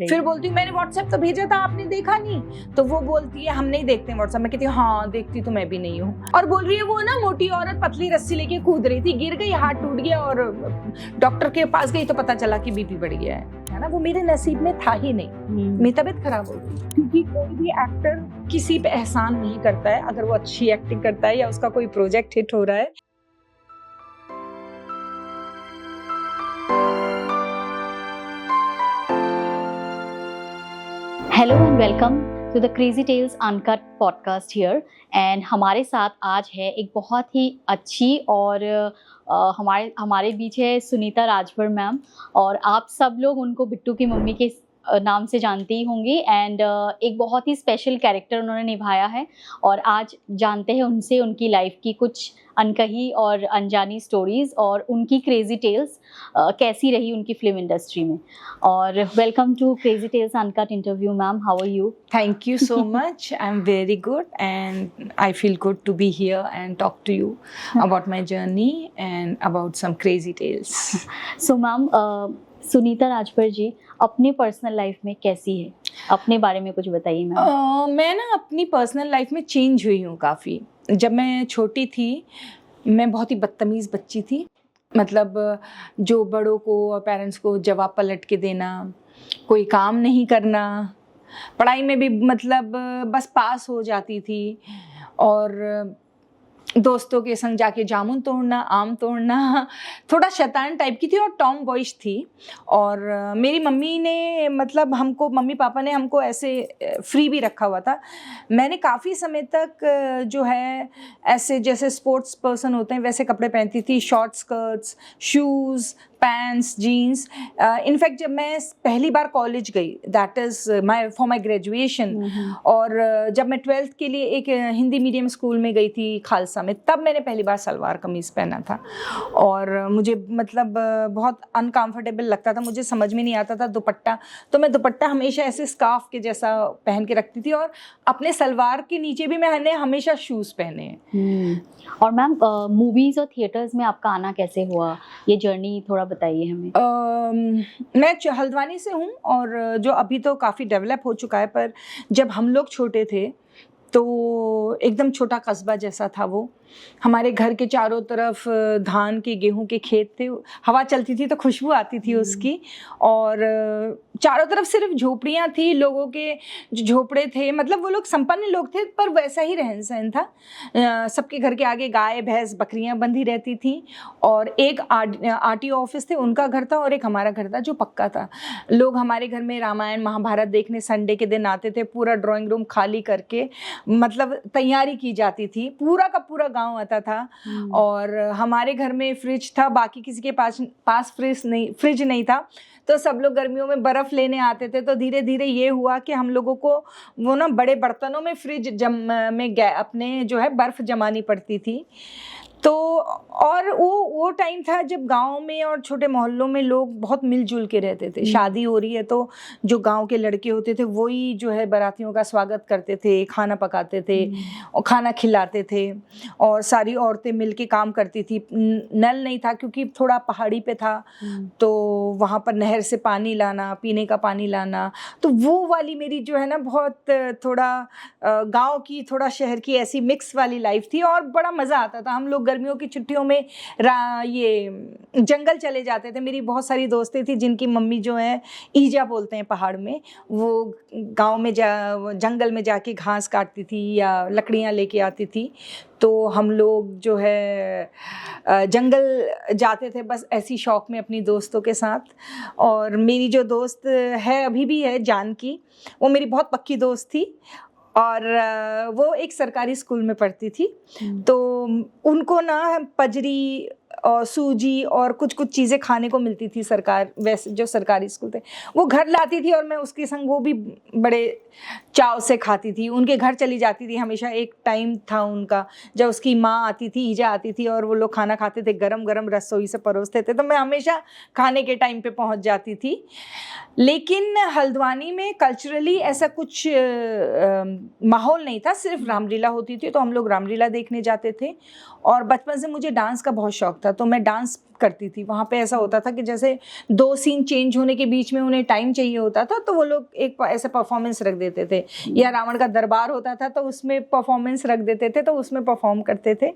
फिर बोलती हूँ मैंने व्हाट्सएप तो भेजा था, आपने देखा नहीं? तो वो बोलती है हम नहीं देखते व्हाट्सएप। मैं कहती हूँ हाँ देखती तो मैं भी नहीं हूँ। और बोल रही है वो ना मोटी औरत पतली रस्सी लेके कूद रही थी, गिर गई, हाथ टूट गया और डॉक्टर के पास गई तो पता चला कि बीपी बढ़ गया है ना। वो मेरे नसीब में था ही नहीं। मेरी तबीयत खराब हो गई, क्योंकि कोई भी एक्टर किसी पे एहसान नहीं करता है अगर वो अच्छी एक्टिंग करता है या उसका कोई प्रोजेक्ट हिट हो रहा है। Hello and welcome to the Crazy Tales Uncut podcast here. And हमारे साथ आज है एक बहुत ही अच्छी और हमारे बीच है सुनीता राजभर मैम। और आप सब लोग उनको बिट्टू की मम्मी के नाम से जानते ही होंगे। एंड एक बहुत ही स्पेशल कैरेक्टर उन्होंने निभाया है। और आज जानते हैं उनसे उनकी लाइफ की कुछ अनकही और अनजानी स्टोरीज और उनकी क्रेजी टेल्स कैसी रही उनकी फिल्म इंडस्ट्री में। और welcome to Crazy Tales Uncut interview ma'am, how are you? Thank you so much. I'm very good and I feel good to be here and talk to you about my journey and about some crazy tales. So ma'am, Sunita Rajbhar ji अपनी personal life में कैसी है? अपने बारे में कुछ बताइए ma'am. मैं ना अपनी पर्सनल लाइफ में चेंज हुई हूँ काफ़ी। जब मैं छोटी थी मैं बहुत ही बदतमीज़ बच्ची थी। मतलब जो बड़ों को और पेरेंट्स को जवाब पलट के देना, कोई काम नहीं करना, पढ़ाई में भी मतलब बस पास हो जाती थी और दोस्तों के संग जाके जामुन तोड़ना, आम तोड़ना, थोड़ा शैतान टाइप की थी और टॉम बॉयज थी। और मेरी मम्मी ने मतलब मम्मी पापा ने हमको ऐसे फ्री भी रखा हुआ था। मैंने काफ़ी समय तक जो है ऐसे जैसे स्पोर्ट्स पर्सन होते हैं वैसे कपड़े पहनती थी, short skirts, shoes, pants, jeans. In fact जब मैं पहली बार कॉलेज गई, that is for my graduation, और जब मैं 12th के लिए एक हिंदी मीडियम स्कूल में गई थी खालसा में, तब मैंने पहली बार सलवार कमीज़ पहना था। और मुझे मतलब बहुत अनकम्फर्टेबल लगता था, मुझे समझ में नहीं आता था दुपट्टा, तो मैं दुपट्टा हमेशा ऐसे स्कार्फ के जैसा पहन के रखती थी और अपने सलवार के नीचे भी मैंने हमेशा शूज़ पहने हैं। और मैम मूवीज़ और थिएटर्स में आपका आना कैसे हुआ? ये जर्नी थोड़ा बताइए हमें। मैं हल्द्वानी से हूँ और जो अभी तो काफ़ी डेवलप हो चुका है, पर जब हम लोग छोटे थे तो एकदम छोटा कस्बा जैसा था वो। हमारे घर के चारों तरफ धान के, गेहूं के खेत थे, हवा चलती थी तो खुशबू आती थी उसकी। और चारों तरफ सिर्फ झोपड़ियाँ थी, लोगों के जो झोपड़े थे, मतलब वो लोग संपन्न लोग थे पर वैसा ही रहन सहन था। सबके घर के आगे गाय भैंस बकरियाँ बंधी रहती थी और एक आरटीओ ऑफिस थे, उनका घर था और एक हमारा घर था जो पक्का था। लोग हमारे घर में रामायण महाभारत देखने संडे के दिन आते थे, पूरा ड्राइंग रूम खाली करके मतलब तैयारी की जाती थी, पूरा का पूरा गांव आता था। और हमारे घर में फ्रिज था, बाकी किसी के पास फ्रिज नहीं था, तो सब लोग गर्मियों में बर्फ़ लेने आते थे। तो धीरे धीरे ये हुआ कि हम लोगों को वो ना बड़े बर्तनों में अपने जो है बर्फ़ जमानी पड़ती थी। तो और वो टाइम था जब गांव में और छोटे मोहल्लों में लोग बहुत मिलजुल के रहते थे। शादी हो रही है तो जो गांव के लड़के होते थे वही जो है बारातियों का स्वागत करते थे, खाना पकाते थे और खाना खिलाते थे और सारी औरतें मिलके काम करती थी। नल नहीं था क्योंकि थोड़ा पहाड़ी पे था, तो वहाँ पर नहर से पानी लाना, पीने का पानी लाना, तो वो वाली मेरी जो है ना बहुत थोड़ा गाँव की थोड़ा शहर की ऐसी मिक्स वाली लाइफ थी और बड़ा मज़ा आता था। हम लोग गर्मियों की छुट्टियों में ये जंगल चले जाते थे। मेरी बहुत सारी दोस्तें थी जिनकी मम्मी जो है ईजा बोलते हैं पहाड़ में, वो गांव में जंगल में जाके घास काटती थी या लकड़ियां लेके आती थी। तो हम लोग जो है जंगल जाते थे बस ऐसी शौक में अपनी दोस्तों के साथ। और मेरी जो दोस्त है अभी भी है जानकी, वो मेरी बहुत पक्की दोस्त थी और वो एक सरकारी स्कूल में पढ़ती थी। तो उनको ना पजरी और सूजी और कुछ चीज़ें खाने को मिलती थी, सरकार वैसे जो सरकारी स्कूल थे वो घर लाती थी और मैं उसके संग, वो भी बड़े चाव से खाती थी, उनके घर चली जाती थी हमेशा। एक टाइम था उनका जब उसकी माँ आती थी, ईजा आती थी, और वो लोग खाना खाते थे, गरम गरम रसोई से परोसते थे, तो मैं हमेशा खाने के टाइम पे पहुंच जाती थी। लेकिन हल्द्वानी में कल्चरली ऐसा कुछ माहौल नहीं था, सिर्फ रामलीला होती थी, तो हम लोग रामलीला देखने जाते थे। और बचपन से मुझे डांस का बहुत शौक था, तो मैं डांस करती थी। वहाँ पे ऐसा होता था कि जैसे 2 सीन चेंज होने के बीच में उन्हें टाइम चाहिए होता था, तो वो लोग एक ऐसे परफॉर्मेंस रख देते थे, या रावण का दरबार होता था तो उसमें परफॉर्मेंस रख देते थे, तो उसमें परफॉर्म करते थे।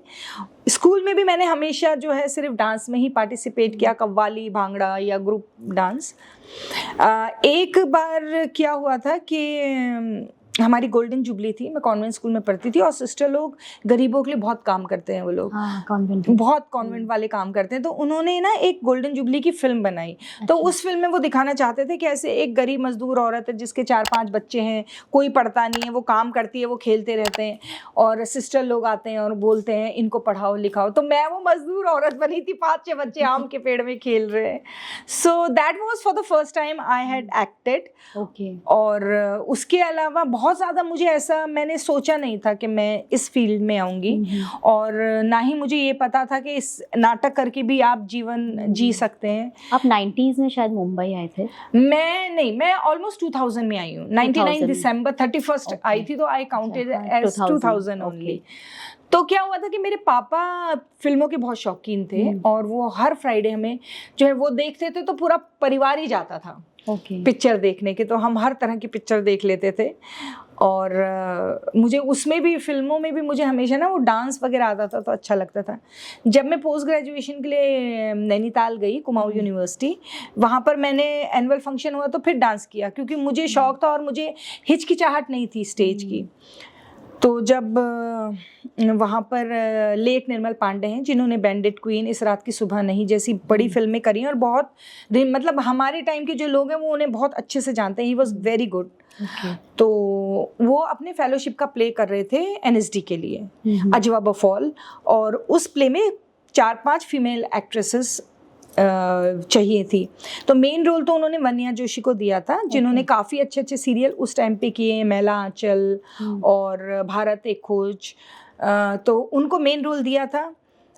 स्कूल में भी मैंने हमेशा जो है सिर्फ डांस में ही पार्टिसिपेट किया, कव्वाली, भांगड़ा या ग्रुप डांस। एक बार क्या हुआ था कि हमारी गोल्डन जुबली थी, मैं कॉन्वेंट स्कूल में पढ़ती थी, और सिस्टर लोग गरीबों के लिए बहुत काम करते हैं, वो लोग बहुत कॉन्वेंट वाले काम करते हैं। तो उन्होंने ना एक गोल्डन जुबली की फिल्म बनाई। तो उस फिल्म में वो दिखाना चाहते थे कि ऐसे एक गरीब मजदूर औरत है जिसके 4-5 बच्चे हैं, कोई पढ़ता नहीं है, वो काम करती है, वो खेलते रहते हैं, और सिस्टर लोग आते हैं और बोलते हैं इनको पढ़ाओ लिखाओ। तो मैं वो मजदूर औरत बनी थी, 5-6 बच्चे आम के पेड़ में खेल रहे हैं। So that was for the first time I had acted. और उसके अलावा बहुत ज़्यादा मुझे ऐसा मैंने सोचा नहीं था कि मैं इस फील्ड में आऊँगी, और ना ही मुझे ये पता था कि इस नाटक करके भी आप जीवन जी सकते हैं। आप 90s में शायद मुंबई आए थे? मैं ऑलमोस्ट 2000 में आई हूँ। 99 दिसंबर 31 आई थी, तो आई काउंटेड एज 2000 ओनली। तो क्या हुआ था कि मेरे पापा फिल्मों के बहुत शौकीन थे, और वो हर फ्राइडे हमें जो है वो देखते थे, तो पूरा परिवार ही जाता था पिक्चर देखने के। तो हम हर तरह की पिक्चर देख लेते थे, और मुझे उसमें भी, फिल्मों में भी मुझे हमेशा ना वो डांस वगैरह आता था, तो अच्छा लगता था। जब मैं पोस्ट ग्रेजुएशन के लिए नैनीताल गई, कुमाऊं यूनिवर्सिटी, वहाँ पर मैंने एनुअल फंक्शन हुआ तो फिर डांस किया, क्योंकि मुझे शौक था और मुझे हिचकिचाहट नहीं थी स्टेज की। तो जब वहाँ पर लेट निर्मल पांडे हैं, जिन्होंने बैंडिट क्वीन, इस रात की सुबह नहीं जैसी बड़ी फिल्में करी, और बहुत मतलब हमारे टाइम के जो लोग हैं वो उन्हें बहुत अच्छे से जानते हैं। He was very good. तो वो अपने फेलोशिप का प्ले कर रहे थे NSD के लिए, अजवा बफॉल, और उस प्ले में 4-5 फीमेल एक्ट्रेसेस चाहिए थी। तो मेन रोल तो उन्होंने वन्या जोशी को दिया था, जिन्होंने काफ़ी अच्छे अच्छे सीरियल उस टाइम पे किए, मैला आंचल और भारत एक खोज, तो उनको मेन रोल दिया था।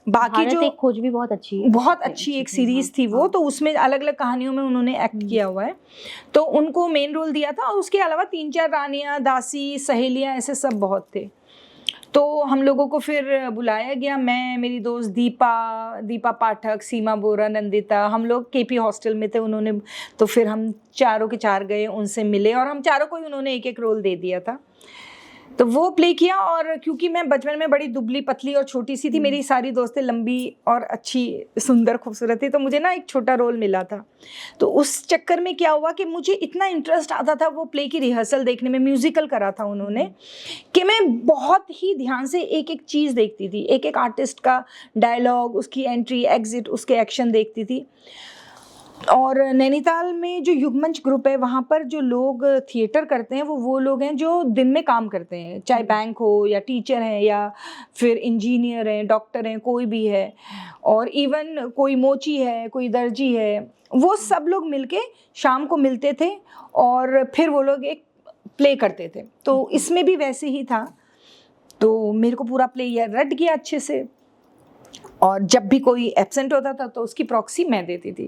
बाकी जो एक खोज भी बहुत अच्छी एक सीरीज थी वो, तो उसमें अलग अलग कहानियों में उन्होंने एक्ट किया हुआ है, तो उनको मेन रोल दिया था। और उसके अलावा 3-4 रानियां, दासी, सहेलियां, ऐसे सब बहुत थे। तो हम लोगों को फिर बुलाया गया, मैं, मेरी दोस्त दीपा पाठक, सीमा बोरा, नंदिता, हम लोग KP हॉस्टल में थे। उन्होंने तो फिर हम चारों के चार गए, उनसे मिले, और हम चारों को ही उन्होंने एक एक रोल दे दिया था। तो वो प्ले किया। और क्योंकि मैं बचपन में बड़ी दुबली पतली और छोटी सी थी, मेरी सारी दोस्तें लंबी और अच्छी सुंदर खूबसूरत थी, तो मुझे ना एक छोटा रोल मिला था। तो उस चक्कर में क्या हुआ कि मुझे इतना इंटरेस्ट आता था वो प्ले की रिहर्सल देखने में, म्यूजिकल करा था उन्होंने, कि मैं बहुत ही ध्यान से एक एक चीज़ देखती थी, एक एक आर्टिस्ट का डायलॉग, उसकी एंट्री एग्जिट, उसके एक्शन देखती थी। और नैनीताल में जो युगमंच ग्रुप है, वहाँ पर जो लोग थिएटर करते हैं वो लोग हैं जो दिन में काम करते हैं, चाहे बैंक हो या टीचर हैं या फिर इंजीनियर हैं, डॉक्टर हैं, कोई भी है, और इवन कोई मोची है, कोई दर्जी है, वो सब लोग मिलके शाम को मिलते थे और फिर वो लोग एक प्ले करते थे। तो इसमें भी वैसे ही था। तो मेरे को पूरा प्ले यार रट गया अच्छे से, और जब भी कोई एब्सेंट होता था तो उसकी प्रॉक्सी मैं देती थी।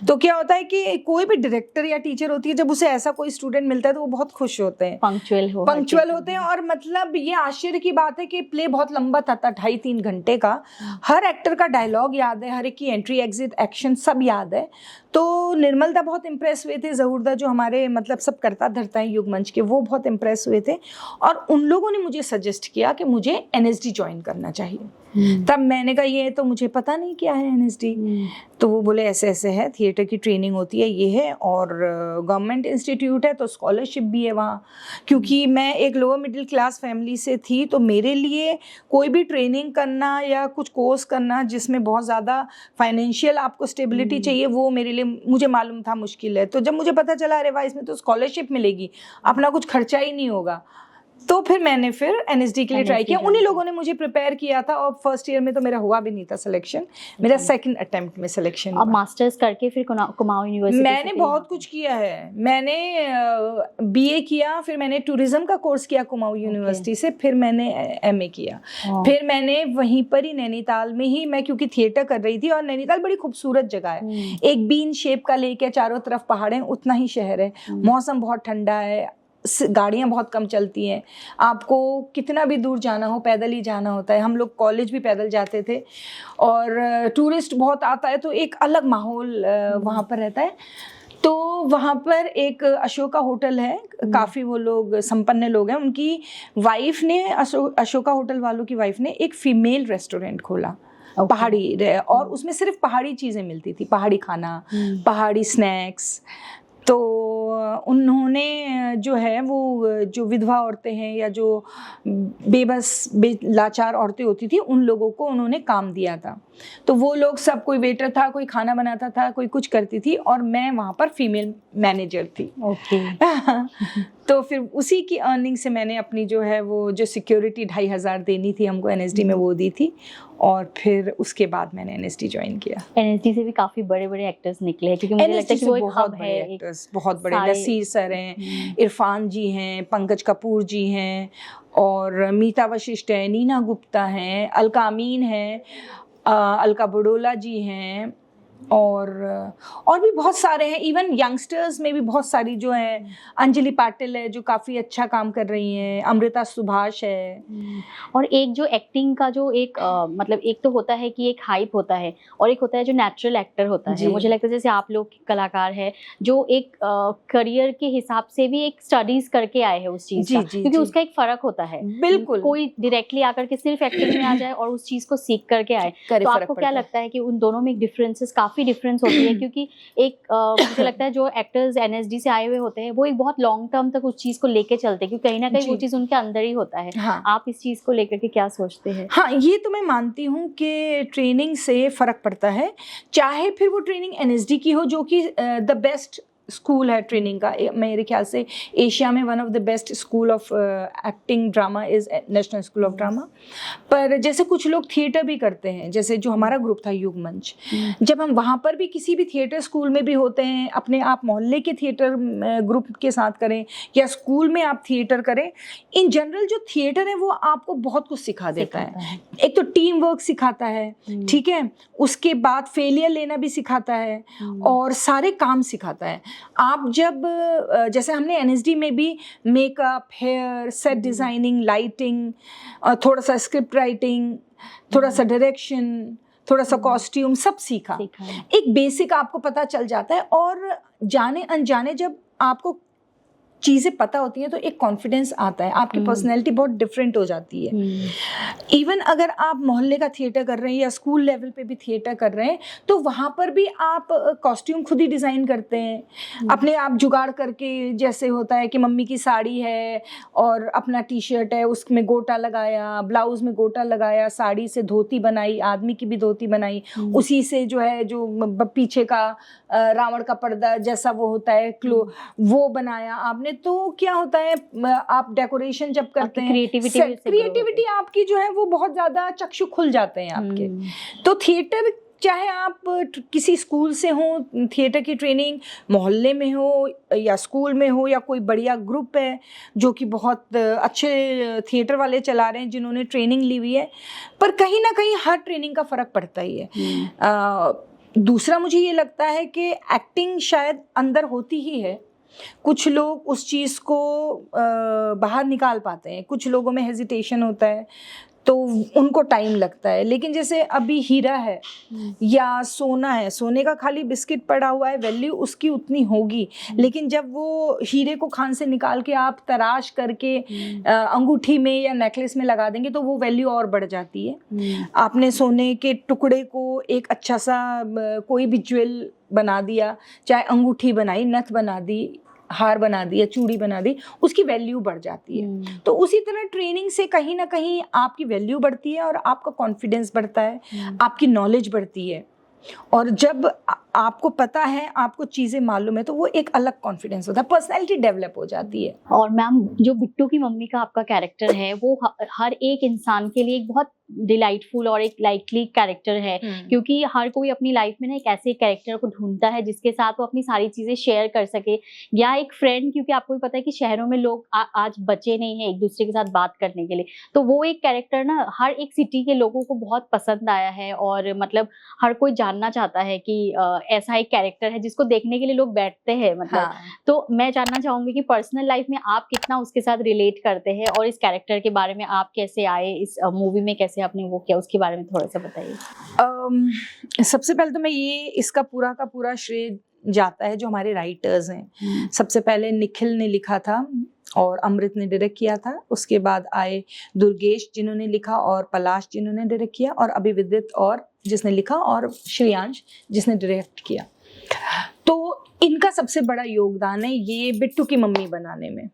तो क्या होता है कि कोई भी डायरेक्टर या टीचर होती है, जब उसे ऐसा कोई स्टूडेंट मिलता है तो वो बहुत खुश होते हैं, पंक्चुअल होते हैं। और मतलब ये आश्चर्य की बात है कि प्ले बहुत लंबा था, 2.5-3 घंटे का। हर एक्टर का डायलॉग याद है, हर एक की एंट्री एग्जिट एक्शन सब याद है। तो निर्मलदा बहुत इम्प्रेस हुए थे, जहूरदा जो हमारे मतलब सब करता धरता है युगमंच के, वो बहुत इम्प्रेस हुए थे, और उन लोगों ने मुझे सजेस्ट किया कि मुझे NSD ज्वाइन करना चाहिए। तब मैंने कहा ये तो मुझे पता नहीं क्या है NSD। तो वो बोले ऐसे ऐसे है, थिएटर की ट्रेनिंग होती है, ये है, और गवर्नमेंट इंस्टीट्यूट है, तो स्कॉलरशिप भी है वहाँ। क्योंकि मैं एक लोअर मिडिल क्लास फैमिली से थी, तो मेरे लिए कोई भी ट्रेनिंग करना या कुछ कोर्स करना जिसमें बहुत ज़्यादा फाइनेंशियल आपको स्टेबिलिटी चाहिए, वो मेरे लिए, मुझे मालूम था मुश्किल है। तो जब मुझे पता चला अरे वाह इसमें तो स्कॉलरशिप मिलेगी, अपना कुछ खर्चा ही नहीं होगा, तो फिर मैंने फिर एनएसडी के लिए ट्राई NSD किया। join उन्हीं किया। लोगों ने मुझे प्रिपेयर किया था और फर्स्ट ईयर में तो मेरा हुआ भी नहीं था सिलेक्शन, मेरा सेकंड अटेम्प्ट में सिलेक्शन अब हुआ। मास्टर्स करके फिर कुमाऊं यूनिवर्सिटी मैंने बहुत कुछ किया है। मैंने बीए किया, फिर मैंने टूरिज्म का कोर्स किया कुमाऊं यूनिवर्सिटी से, फिर मैंने एमए किया, फिर मैंने वहीं पर ही नैनीताल में ही, मैं क्योंकि थिएटर कर रही थी और नैनीताल बड़ी खूबसूरत जगह है, एक बीन शेप का लेक है, चारों तरफ पहाड़ हैं, उतना ही शहर है, मौसम बहुत ठंडा है, गाड़ियाँ बहुत कम चलती हैं, आपको कितना भी दूर जाना हो पैदल ही जाना होता है। हम लोग कॉलेज भी पैदल जाते थे और टूरिस्ट बहुत आता है, तो एक अलग माहौल वहाँ पर रहता है। तो वहाँ पर एक अशोका होटल है, काफ़ी वो लोग संपन्न लोग हैं, उनकी वाइफ ने, अशोका होटल वालों की वाइफ ने एक फीमेल रेस्टोरेंट खोला पहाड़ी, और उसमें सिर्फ पहाड़ी चीज़ें मिलती थी, पहाड़ी खाना, पहाड़ी स्नैक्स। तो उन्होंने जो है वो जो विधवा औरतें हैं या जो बेबस लाचार औरतें होती थी, उन लोगों को उन्होंने काम दिया था। तो वो लोग सब, कोई वेटर था, कोई खाना बनाता था, कोई कुछ करती थी, और मैं वहाँ पर फीमेल मैनेजर थी। तो फिर उसी की अर्निंग से मैंने अपनी जो है वो जो सिक्योरिटी 2500 देनी थी हमको एनएसडी में, वो दी थी, और फिर उसके बाद मैंने एनएसडी ज्वाइन किया। एनएसडी से भी काफी बड़े बड़े एक्टर्स निकले हैं, क्योंकि मुझे लगता है कि वो एक हब है, एक्टर्स बहुत बड़े, नसीर सर हैं, इरफान जी हैं, पंकज कपूर जी हैं, और मीता वशिष्ठ है, नीना गुप्ता हैं, अलका अमीन हैं, अलका बडोला जी हैं, और भी बहुत सारे हैं। इवन यंगस्टर्स में भी बहुत सारी जो हैं, अंजलि पाटिल है जो काफ़ी अच्छा काम कर रही हैं, अमृता सुभाष है। और एक जो एक्टिंग का जो एक मतलब एक तो होता है कि एक हाइप होता है, और एक होता है जो नेचुरल एक्टर होता है। मुझे लगता है जैसे आप लोग कलाकार है जो एक करियर के हिसाब से भी एक स्टडीज करके आए हैं उस चीज का, क्योंकि उसका एक फर्क होता है। बिल्कुल, कोई डायरेक्टली आकर के सिर्फ एक्टिंग में आ जाए और उस चीज को सीख करके आए, तो आपको क्या लगता है कि उन दोनों में डिफरेंसेस काफी डिफरेंस होती है? क्योंकि एक मुझे लगता है जो एक्टर्स एनएसडी से आए हुए होते हैं वो एक बहुत लॉन्ग टर्म तक उस चीज को लेके चलते हैं, क्योंकि कहीं ना कहीं वो चीज उनके अंदर ही होता है। हाँ। आप इस चीज को लेकर के क्या सोचते हैं? हाँ, ये तो मैं मानती हूँ कि ट्रेनिंग से फर्क पड़ता है, चाहे फिर वो ट्रेनिंग एनएसडी की हो, जो कि द बेस्ट स्कूल है ट्रेनिंग का। मेरे ख्याल से एशिया में one of the best school of acting drama is national school of drama. पर जैसे कुछ लोग थिएटर भी करते हैं, जैसे जो हमारा ग्रुप था युग मंच, जब हम वहाँ पर भी किसी भी थिएटर स्कूल में भी होते हैं, अपने आप मोहल्ले के थिएटर ग्रुप के साथ करें या स्कूल में आप थिएटर करें, इन जनरल जो थिएटर है वो आपको बहुत कुछ सिखा देता है। एक तो टीम वर्क सिखाता है, ठीक है, उसके बाद फेलियर लेना भी सिखाता है, और सारे काम सिखाता है। आप जब जैसे हमने एनएसडी में भी makeup, hair, set designing, lighting, थोड़ा सा स्क्रिप्ट राइटिंग, थोड़ा सा डायरेक्शन, थोड़ा सा कॉस्ट्यूम, सब सीखा। एक बेसिक आपको पता चल जाता है, और जाने अनजाने जब आपको चीज़ें पता होती हैं तो एक कॉन्फिडेंस आता है, आपकी पर्सनैलिटी बहुत डिफरेंट हो जाती है। इवन अगर आप मोहल्ले का थिएटर कर रहे हैं या स्कूल लेवल पे भी थिएटर कर रहे हैं, तो वहाँ पर भी आप कॉस्ट्यूम खुद ही डिज़ाइन करते हैं, अपने आप जुगाड़ करके। जैसे होता है कि मम्मी की साड़ी है और अपना टी शर्ट है, उसमें गोटा लगाया, ब्लाउज में गोटा लगाया, साड़ी से धोती बनाई, आदमी की भी धोती बनाई, उसी से जो है जो पीछे का रावण का पर्दा जैसा वो होता है वो बनाया आपने। तो क्या होता है, आप डेकोरेशन जब करते हैं, क्रिएटिविटी आपकी जो है वो बहुत ज़्यादा चक्षु खुल जाते हैं आपके। तो थिएटर, चाहे आप किसी स्कूल से हो, थिएटर की ट्रेनिंग मोहल्ले में हो या स्कूल में हो, या कोई बढ़िया ग्रुप है जो कि बहुत अच्छे थिएटर वाले चला रहे हैं जिन्होंने ट्रेनिंग ली हुई है, पर कहीं ना कहीं हर ट्रेनिंग का फ़र्क पड़ता ही है। दूसरा मुझे ये लगता है कि एक्टिंग शायद अंदर होती ही है, कुछ लोग उस चीज़ को बाहर निकाल पाते हैं, कुछ लोगों में हेजिटेशन होता है तो उनको टाइम लगता है। लेकिन जैसे अभी हीरा है या सोना है, सोने का खाली बिस्किट पड़ा हुआ है, वैल्यू उसकी उतनी होगी, लेकिन जब वो हीरे को खान से निकाल के आप तराश करके अंगूठी में या नेकलेस में लगा देंगे तो वो वैल्यू और बढ़ जाती है। आपने सोने के टुकड़े को एक अच्छा सा कोई भी ज्वेल बना दिया, चाहे अंगूठी बनाई, नथ बना दी, हार बना दी या चूड़ी बना दी, उसकी वैल्यू बढ़ जाती है। तो उसी तरह ट्रेनिंग से कहीं ना कहीं आपकी वैल्यू बढ़ती है और आपका कॉन्फिडेंस बढ़ता है, आपकी नॉलेज बढ़ती है। और जब आपको पता है, आपको चीजें मालूम है, तो वो एक अलग कॉन्फिडेंस होता है, पर्सनैलिटी डेवलप हो जाती है। और मैम जो बिट्टू की मम्मी का आपका कैरेक्टर है वो हर एक इंसान के लिए एक बहुत डिलाइटफुल और एक लाइटली कैरेक्टर है, क्योंकि हर कोई अपनी लाइफ में ना एक ऐसे कैरेक्टर को ढूंढता है जिसके साथ वो अपनी सारी चीजें शेयर कर सके, या एक फ्रेंड, क्योंकि आपको भी पता है कि शहरों में लोग आज बचे नहीं है एक दूसरे के साथ बात करने के लिए, तो वो एक कैरेक्टर ना हर एक सिटी के लोगों को बहुत पसंद आया है, और मतलब हर कोई जानना चाहता है कि ऐसा एक कैरेक्टर है जिसको देखने के लिए लोग बैठते हैं, मतलब हाँ। तो मैं जानना चाहूंगी कि पर्सनल लाइफ में आप कितना उसके साथ रिलेट करते हैं, और इस कैरेक्टर के बारे में आप कैसे आए, इस मूवी में कैसे आपने वो किया, उसके बारे में थोड़ा सा बताइए। सबसे पहले तो मैं ये इसका पूरा का पूरा श्रेय जाता है जो हमारे राइटर्स हैं। सबसे पहले निखिल ने लिखा था और अमृत ने डायरेक्ट किया था, उसके बाद आए दुर्गेश जिन्होंने लिखा और पलाश जिन्होंने डायरेक्ट किया, और अभी विदित और जिसने लिखा, और श्रेयांश जिसने डायरेक्ट किया। तो इनका सबसे बड़ा योगदान है ये बिट्टू की मम्मी बनाने में।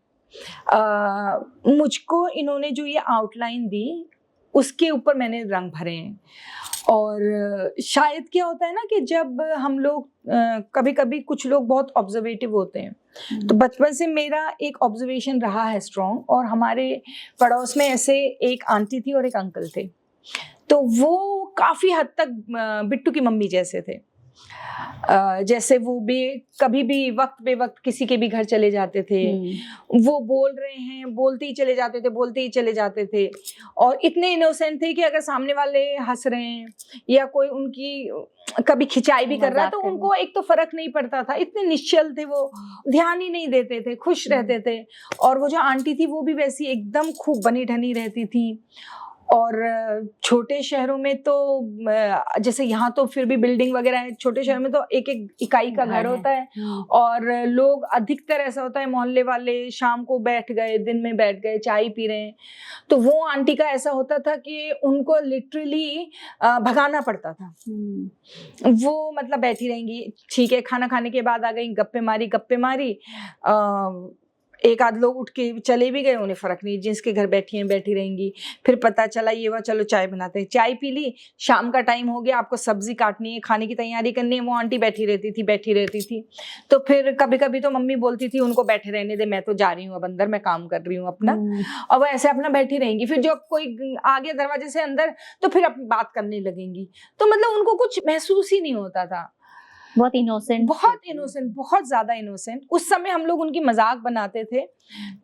मुझको इन्होंने जो ये आउटलाइन दी उसके ऊपर मैंने रंग भरे हैं। और शायद क्या होता है ना कि जब हम लोग कभी कभी कुछ लोग बहुत ऑब्जर्वेटिव होते हैं, तो बचपन से मेरा एक ऑब्जर्वेशन रहा है स्ट्रॉन्ग, और हमारे पड़ोस में ऐसे एक आंटी थी और एक अंकल थे, तो वो काफ़ी हद तक बिट्टू की मम्मी जैसे थे। जैसे वो भी कभी भी वक्त बे वक्त किसी के भी घर चले जाते थे, वो बोल रहे हैं बोलते ही चले जाते थे, बोलते ही चले जाते थे, और इतने इनोसेंट थे कि अगर सामने वाले हंस रहे हैं या कोई उनकी कभी खिंचाई भी कर रहा है तो उनको एक तो फर्क नहीं पड़ता था, इतने निश्चल थे वो, ध्यान ही नहीं देते थे, खुश रहते थे। और वो जो आंटी थी वो भी वैसी एकदम खूब बनी ठनी रहती थी। और छोटे शहरों में तो जैसे यहाँ तो फिर भी बिल्डिंग वगैरह है, छोटे शहरों में तो एक एक इकाई का घर होता है, और लोग अधिकतर ऐसा होता है मोहल्ले वाले शाम को बैठ गए, दिन में बैठ गए, चाय पी रहे हैं। तो वो आंटी का ऐसा होता था कि उनको लिटरली भगाना पड़ता था। वो मतलब बैठी रहेंगी, ठीक है, खाना खाने के बाद आ गई, गप्पे मारी, एक आध लोग उठ के चले भी गए, उन्हें फर्क नहीं, जिसके घर बैठी हैं बैठी रहेंगी। फिर पता चला ये हुआ, चलो चाय बनाते हैं, चाय पी ली, शाम का टाइम हो गया, आपको सब्जी काटनी है, खाने की तैयारी करनी है, वो आंटी बैठी रहती थी। तो फिर कभी कभी तो मम्मी बोलती थी उनको बैठे रहने दे, मैं तो जा रही हूँ अब अंदर, मैं काम कर रही हूँ अपना, और वो ऐसे अपना बैठी रहेंगी। फिर जब कोई आ गया दरवाजे से अंदर तो फिर अपनी बात करने लगेंगी। तो मतलब उनको कुछ महसूस ही नहीं होता था, बहुत इनोसेंट, बहुत ज्यादा इनोसेंट। उस समय हम लोग उनकी मजाक बनाते थे।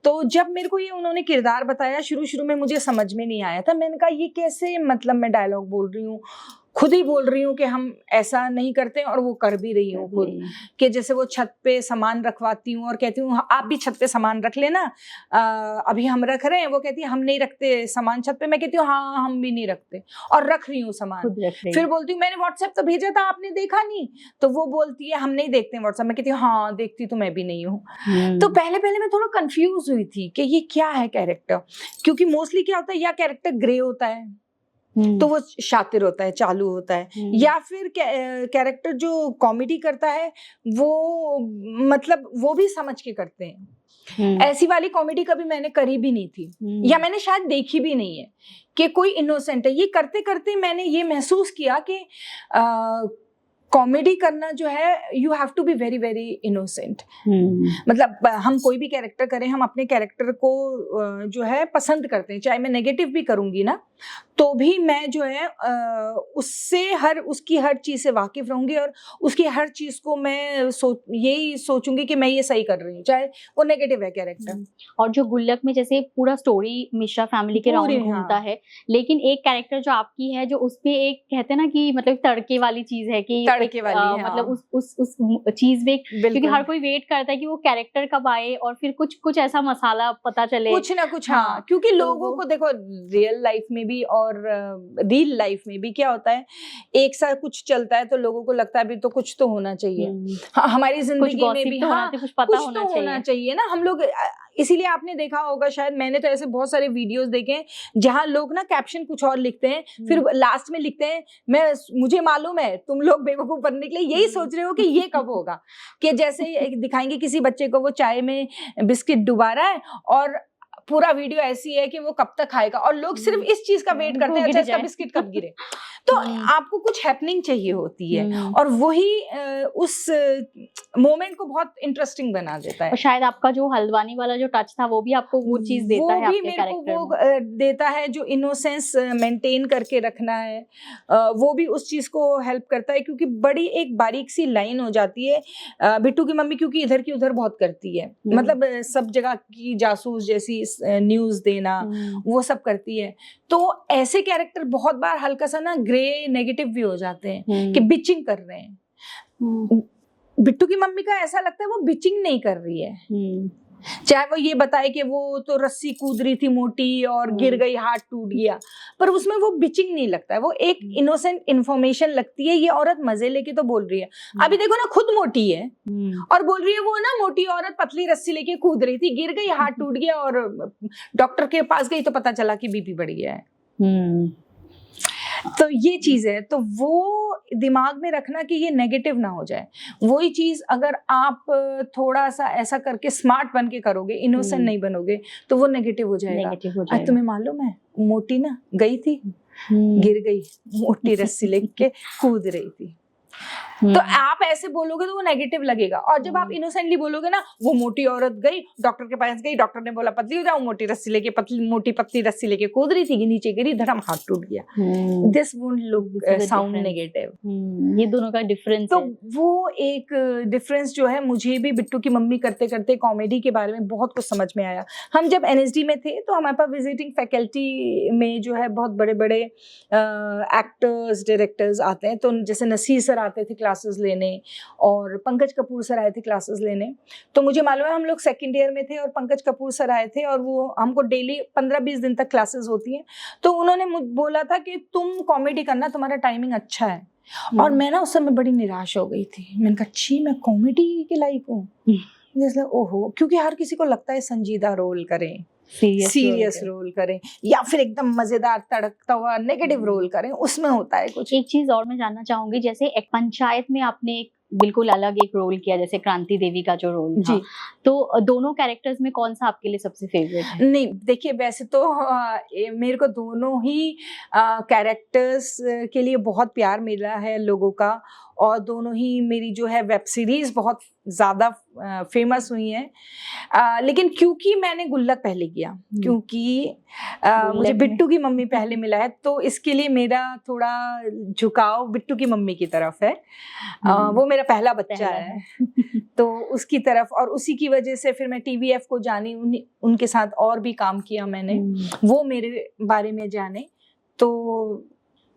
तो जब मेरे को ये उन्होंने किरदार बताया, शुरू में मुझे समझ में नहीं आया था। मैंने कहा ये कैसे, मतलब मैं डायलॉग बोल रही हूँ, खुद ही बोल रही हूँ कि हम ऐसा नहीं करते, और वो कर भी रही हूँ खुद, कि जैसे वो छत पे सामान रखवाती हूँ और कहती हूँ आप भी छत पे सामान रख लेना, अभी हम रख रहे हैं। वो कहती है हम नहीं रखते सामान छत पे, मैं कहती हूँ हाँ हम भी नहीं रखते, और रख रही हूँ सामान। फिर बोलती हूँ मैंने व्हाट्सएप तो भेजा था, आपने देखा नहीं? तो वो बोलती है हम नहीं देखते व्हाट्सएप। मैं कहती हूँ हाँ देखती तो मैं भी नहीं हूँ। तो पहले मैं थोड़ा कंफ्यूज हुई थी कि ये क्या है कैरेक्टर, क्योंकि मोस्टली क्या होता है, या कैरेक्टर ग्रे होता है तो वो शातिर होता है, चालू होता है, या फिर कैरेक्टर जो कॉमेडी करता है वो मतलब वो भी समझ के करते हैं। ऐसी वाली कॉमेडी कभी मैंने करी भी नहीं थी, या मैंने शायद देखी भी नहीं है कि कोई इनोसेंट है। ये करते करते मैंने ये महसूस किया कि कॉमेडी करना जो है you have to be very very innocent. मतलब हम कोई भी कैरेक्टर करें, हम अपने कैरेक्टर को जो है पसंद करते हैं, चाहे मैं नेगेटिव भी करूंगी ना तो भी मैं जो है उससे उसकी हर चीज से वाकिफ रहूंगी, और उसकी हर चीज को मैं यही सोचूंगी कि मैं ये सही कर रही हूँ, चाहे वो नेगेटिव है कैरेक्टर। और जो गुल्लक में जैसे पूरा स्टोरी मिश्रा फैमिली के राउंड घूमता है, लेकिन एक कैरेक्टर जो आपकी है जो उसपे एक कहते हैं ना कि मतलब तड़के वाली चीज है कि तड़के वाली मतलब उस चीज में, क्योंकि हर कोई वेट करता है कि वो कैरेक्टर कब आए और फिर कुछ ऐसा मसाला पता चले, कुछ ना कुछ। हाँ, क्योंकि लोगों को देखो रियल लाइफ में भी और रियल लाइफ में भी क्या होता है, एक साथ कुछ चलता है तो लोगों को लगता है अभी तो कुछ तो होना चाहिए। हाँ, हमारी जिंदगी में भी हाँ कुछ तो होना चाहिए ना। हम लोग इसीलिए आपने देखा होगा, शायद मैंने तो ऐसे बहुत सारे वीडियोस देखे हैं जहां लोग ना कैप्शन कुछ और लिखते हैं, फिर लास्ट में लिखते हैं मुझे मालूम है तुम लोग बेवकूफ बनने के लिए यही सोच रहे हो कि ये कब होगा। कि जैसे दिखाएंगे किसी बच्चे को वो चाय में बिस्किट डुबा रहा है और पूरा वीडियो ऐसी है कि वो कब तक खाएगा, और लोग सिर्फ इस चीज का वेट करते हैं अच्छा इसका बिस्किट कब गिरे। तो आपको कुछ हैपनिंग चाहिए होती है और वही उस मोमेंट को बहुत इंटरेस्टिंग बना देता है। और शायद आपका जो हल्द्वानी वाला जो टच था वो भी आपको वो चीज देता है, आपके कैरेक्टर वो देता है, जो इनोसेंस मेंटेन करके रखना है वो भी उस चीज को हेल्प करता है, क्योंकि बड़ी एक बारीक सी लाइन हो जाती है। बिट्टू की मम्मी क्योंकि इधर की उधर बहुत करती है, मतलब सब जगह की जासूस जैसी न्यूज देना वो सब करती है, तो ऐसे कैरेक्टर बहुत बार हल्का सा ना ग्रे नेगेटिव भी हो जाते हैं कि बिचिंग कर रहे हैं। बिट्टू की मम्मी का ऐसा लगता है वो बिचिंग नहीं कर रही है, चाहे वो ये बताए कि वो तो रस्सी कूद रही थी मोटी और गिर गई, हाथ टूट गया, पर उसमें वो बिचिंग नहीं लगता है, वो एक इनोसेंट इन्फॉर्मेशन लगती है। ये औरत मजे लेके तो बोल रही है, अभी देखो ना खुद मोटी है और बोल रही है वो ना मोटी औरत पतली रस्सी लेके कूद रही थी, गिर गई, हाथ टूट गया और डॉक्टर के पास गई तो पता चला कि बीपी बढ़ गया है। तो ये चीज है, तो वो दिमाग में रखना कि ये नेगेटिव ना हो जाए। वही चीज अगर आप थोड़ा सा ऐसा करके स्मार्ट बन के करोगे, इनोसेंट नहीं बनोगे, तो वो नेगेटिव हो जाएगा। आज तुम्हें मालूम है मोटी ना गई थी, गिर गई, मोटी रस्सी लेके कूद रही थी, तो आप ऐसे बोलोगे तो वो नेगेटिव लगेगा। और जब आप इनोसेंटली बोलोगे ना, वो मोटी औरत गई, डॉक्टर के पास गई, डॉक्टर ने बोला पतली हो जाओ, मोटी रस्सी लेके मोटी पतली रस्सी लेके कूद रही थी, नीचे गिरी, धड़म हाथ टूट गया, this won't look sound negative. ये दोनों का डिफरेंस तो वो एक डिफरेंस जो है मुझे भी बिट्टू की मम्मी करते करते कॉमेडी के बारे में बहुत कुछ समझ में आया। हम जब एनएसडी में थे तो हमारे पास विजिटिंग फैकल्टी में जो है बहुत बड़े बड़े एक्टर्स डायरेक्टर्स आते हैं, तो जैसे नसीर सर आते थे क्लासेस लेने और पंकज कपूर सर आए थे क्लासेस लेने। तो मुझे मालूम है हम लोग सेकंड ईयर में थे और पंकज कपूर सर आए थे और वो हमको डेली 15-20 दिन तक क्लासेस होती हैं, तो उन्होंने बोला था कि तुम कॉमेडी करना, तुम्हारा टाइमिंग अच्छा है। और मैं ना उस समय बड़ी निराश हो गई थी, मैंने कहा अच्छी मैं कॉमेडी के लायक हूँ, जैसे ओहो, क्योंकि हर किसी को लगता है संजीदा रोल करें, सीरियस रोल करें या फिर एकदम मजेदार तड़कता हुआ नेगेटिव रोल करें, उसमें होता है कुछ। एक चीज और मैं जानना चाहूंगी, जैसे एक पंचायत में आपने एक बिल्कुल अलग एक रोल किया, जैसे क्रांति देवी का जो रोल था, तो दोनों कैरेक्टर्स में कौन सा आपके लिए सबसे फेवरेट है? नहीं देखिए, वैसे तो मेरे को दोनों ही कैरेक्टर्स के लिए बहुत प्यार मिला है लोगों का, और दोनों ही मेरी जो है वेब सीरीज बहुत ज़्यादा फेमस हुई हैं। लेकिन क्योंकि मैंने गुल्लक पहले किया, क्योंकि मुझे बिट्टू की मम्मी पहले मिला है, तो इसके लिए मेरा थोड़ा झुकाव बिट्टू की मम्मी की तरफ है। वो मेरा पहला बच्चा है तो उसकी तरफ, और उसी की वजह से फिर मैं टीवीएफ को जानी, उनके साथ और भी काम किया मैंने, वो मेरे बारे में जाने। तो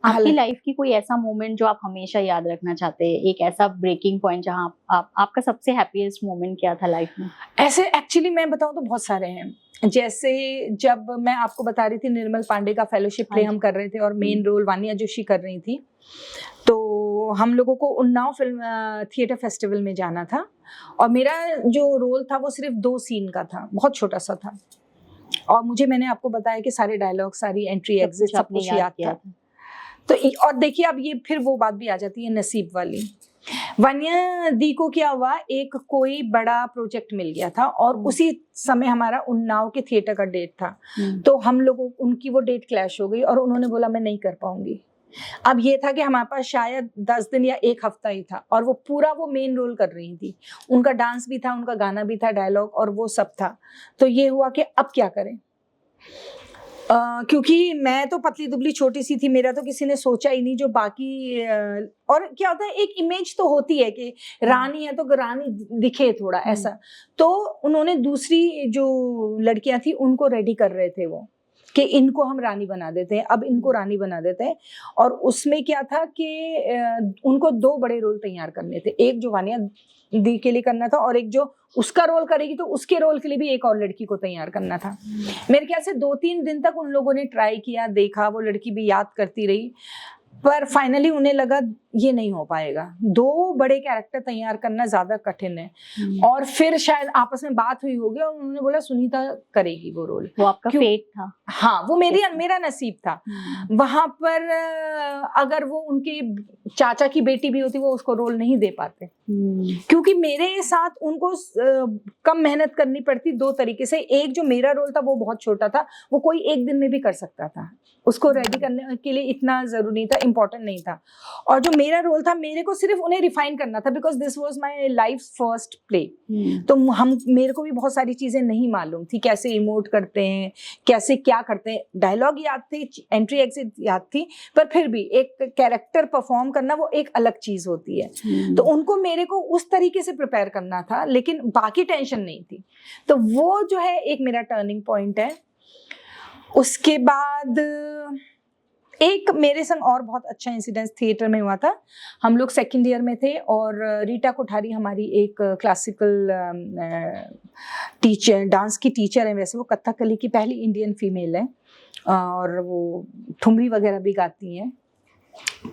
आपकी लाइफ की कोई ऐसा मोमेंट जो आप हमेशा याद रखना चाहते हैं, एक ऐसा ब्रेकिंग पॉइंट जहां आपका सबसे हैप्पीएस्ट मोमेंट क्या था लाइफ में? ऐसे एक्चुअली मैं बताऊं तो बहुत सारे हैं। जैसे जब मैं आपको बता रही थी निर्मल पांडे का फेलोशिप प्ले हम कर रहे थे और मेन रोल वानिया जोशी कर रही थी, तो हम लोगों को उन्नाव फिल्म थिएटर फेस्टिवल में जाना था और मेरा जो रोल था वो सिर्फ 2 सीन का था, बहुत छोटा सा था, और मैंने आपको बताया कि सारे डायलॉग, सारी एंट्री एग्जिट सब कुछ याद था। तो और देखिए अब ये फिर वो बात भी आ जाती है नसीब वाली। वानिया दी को क्या हुआ, एक कोई बड़ा प्रोजेक्ट मिल गया था और उसी समय हमारा उन्नाव के थिएटर का डेट था, तो हम लोगों उनकी वो डेट क्लैश हो गई और उन्होंने बोला मैं नहीं कर पाऊंगी। अब ये था कि हमारे पास शायद 10 दिन या 1 हफ्ता ही था और वो पूरा वो मेन रोल कर रही थी, उनका डांस भी था, उनका गाना भी था, डायलॉग और वो सब था। तो ये हुआ कि अब क्या करें, क्योंकि मैं तो पतली दुबली छोटी सी थी, मेरा तो किसी ने सोचा ही नहीं जो बाकी। और क्या होता है, एक इमेज तो होती है कि रानी है तो रानी दिखे थोड़ा ऐसा, तो उन्होंने दूसरी जो लड़कियां थी उनको रेडी कर रहे थे वो कि इनको हम रानी बना देते हैं, अब इनको रानी बना देते हैं। और उसमें क्या था कि उनको 2 बड़े रोल तैयार करने थे, एक जो वानिया दी के लिए करना था और एक जो उसका रोल करेगी तो उसके रोल के लिए भी एक और लड़की को तैयार करना था। मेरे ख्याल से 2-3 दिन तक उन लोगों ने ट्राई किया, देखा, वो लड़की भी याद करती रही, पर फाइनली उन्हें लगा ये नहीं हो पाएगा, 2 बड़े कैरेक्टर तैयार करना ज्यादा कठिन है। और फिर शायद आपस में बात हुई होगी और उन्होंने बोला सुनीता करेगी वो रोल। वो आपका फेट था? हाँ, वो मेरा नसीब था। वहां पर अगर वो उनके चाचा की बेटी भी होती वो उसको रोल नहीं दे पाते, क्योंकि मेरे साथ उनको कम मेहनत करनी पड़ती 2 तरीके से। एक जो मेरा रोल था वो बहुत छोटा था, वो कोई 1 दिन में भी कर सकता था, उसको रेडी करने के लिए इतना जरूरी था, इंपॉर्टेंट नहीं था। और जो मेरा रोल था, मेरे को सिर्फ उन्हें रिफाइन करना था, because this was my life first play. तो मेरे को भी बहुत सारी चीजें नहीं मालूम थी, कैसे इमोट करते हैं, कैसे क्या करते हैं। डायलॉग याद थी, एंट्री एग्जिट याद थी, पर फिर भी एक कैरेक्टर परफॉर्म करना वो एक अलग चीज होती है। तो उनको मेरे को उस तरीके से प्रिपेयर करना था, लेकिन बाकी टेंशन नहीं थी। तो वो जो है एक मेरा टर्निंग पॉइंट है। उसके बाद एक मेरे संग और बहुत अच्छा इंसिडेंस थिएटर में हुआ था। हम लोग सेकंड ईयर में थे और रीटा कोठारी हमारी एक क्लासिकल टीचर, डांस की टीचर है। वैसे वो कथकली की पहली इंडियन फीमेल है और वो ठुमरी वगैरह भी गाती हैं।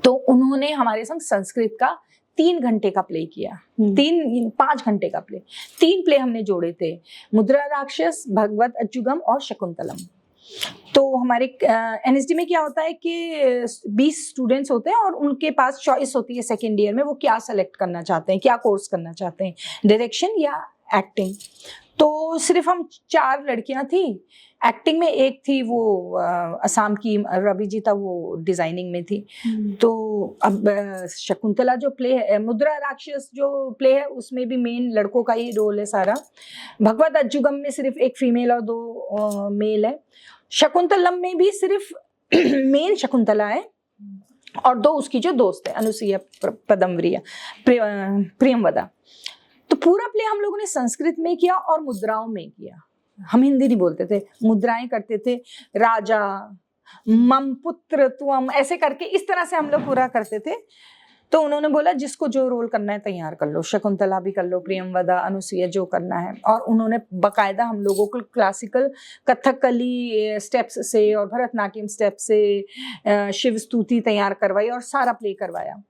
तो उन्होंने हमारे संग संस्कृत का 3 घंटे का प्ले किया, 5 घंटे का प्ले। 3 प्ले हमने जोड़े थे, मुद्रा राक्षस, भगवत अच्युगम और शकुंतलम। तो हमारे एनएसडी में क्या होता है कि 20 स्टूडेंट्स होते हैं और उनके पास चॉइस होती है सेकेंड ईयर में वो क्या सेलेक्ट करना चाहते हैं, क्या कोर्स करना चाहते हैं, डायरेक्शन या एक्टिंग। तो सिर्फ हम 4 लड़कियां थी। एक्टिंग में एक थी वो असम की रविजीता, वो डिजाइनिंग में थी। तो अब शकुंतला जो प्ले है, मुद्रा राक्षस जो प्ले है, उसमें भी मेन लड़कों का ही रोल है सारा। भगवत अच्युगम में सिर्फ एक फीमेल और 2 मेल है। शकुंतलम में भी सिर्फ मेन शकुंतला है और 2 उसकी जो दोस्त है, अनुसुईया, पदमव्रिया, प्रियमवदा। तो पूरा प्ले हम लोगों ने संस्कृत में किया और मुद्राओं में किया। हम हिंदी नहीं बोलते थे, मुद्राएं करते थे। राजा, मम पुत्र त्वम, ऐसे करके इस तरह से हम लोग पूरा करते थे। तो उन्होंने बोला जिसको जो रोल करना है तैयार कर लो, शकुंतला भी कर लो, प्रियमवदा, अनुसुईया, जो करना है। और उन्होंने बकायदा हम लोगों को क्लासिकल कथकली स्टेप्स से और भरतनाट्यम स्टेप से शिव स्तुति तैयार करवाई और सारा प्ले करवाया।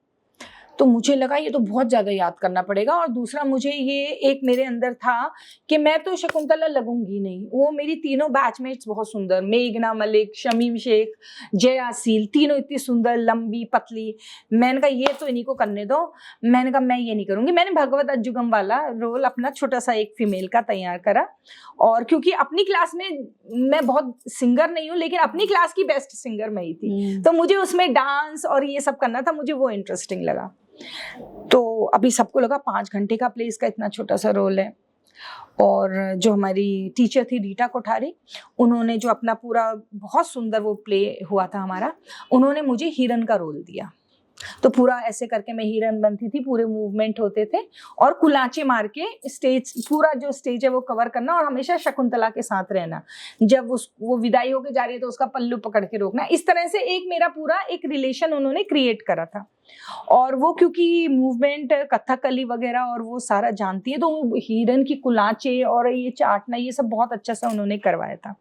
तो मुझे लगा ये तो बहुत ज्यादा याद करना पड़ेगा। और दूसरा, मुझे ये एक मेरे अंदर था कि मैं तो शकुंतला लगूंगी नहीं। वो मेरी तीनों बैचमेट्स बहुत सुंदर, मेघना मलिक, शमीम शेख, जया सील, तीनों इतनी सुंदर, लंबी पतली। मैंने कहा ये तो इन्हीं को करने दो। मैंने कहा मैं ये नहीं करूंगी। मैंने भगवत अच्युगम वाला रोल अपना छोटा सा एक फीमेल का तैयार करा। और क्योंकि अपनी क्लास में मैं बहुत सिंगर नहीं हूँ, लेकिन अपनी क्लास की बेस्ट सिंगर मैं ही थी, तो मुझे उसमें डांस और ये सब करना था, मुझे वो इंटरेस्टिंग लगा। तो अभी सबको लगा 5 घंटे का प्ले, इसका इतना छोटा सा रोल है। और जो हमारी टीचर थी रीटा कोठारी, उन्होंने जो अपना पूरा बहुत सुंदर वो प्ले हुआ था हमारा, उन्होंने मुझे हिरन का रोल दिया। तो पूरा ऐसे करके मैं हिरन बनती थी, पूरे मूवमेंट होते थे और कुलाचे मार के स्टेज, पूरा जो स्टेज है वो कवर करना और हमेशा शकुंतला के साथ रहना। जब वो विदाई होके जा रही है तो उसका पल्लू पकड़ के रोकना। इस तरह से एक मेरा पूरा एक रिलेशन उन्होंने क्रिएट करा था। और वो क्योंकि मूवमेंट कथकली वगैरह और वो सारा जानती है, तो हिरन की कुलाचे और ये चाटना, ये सब बहुत अच्छा सा उन्होंने करवाया था।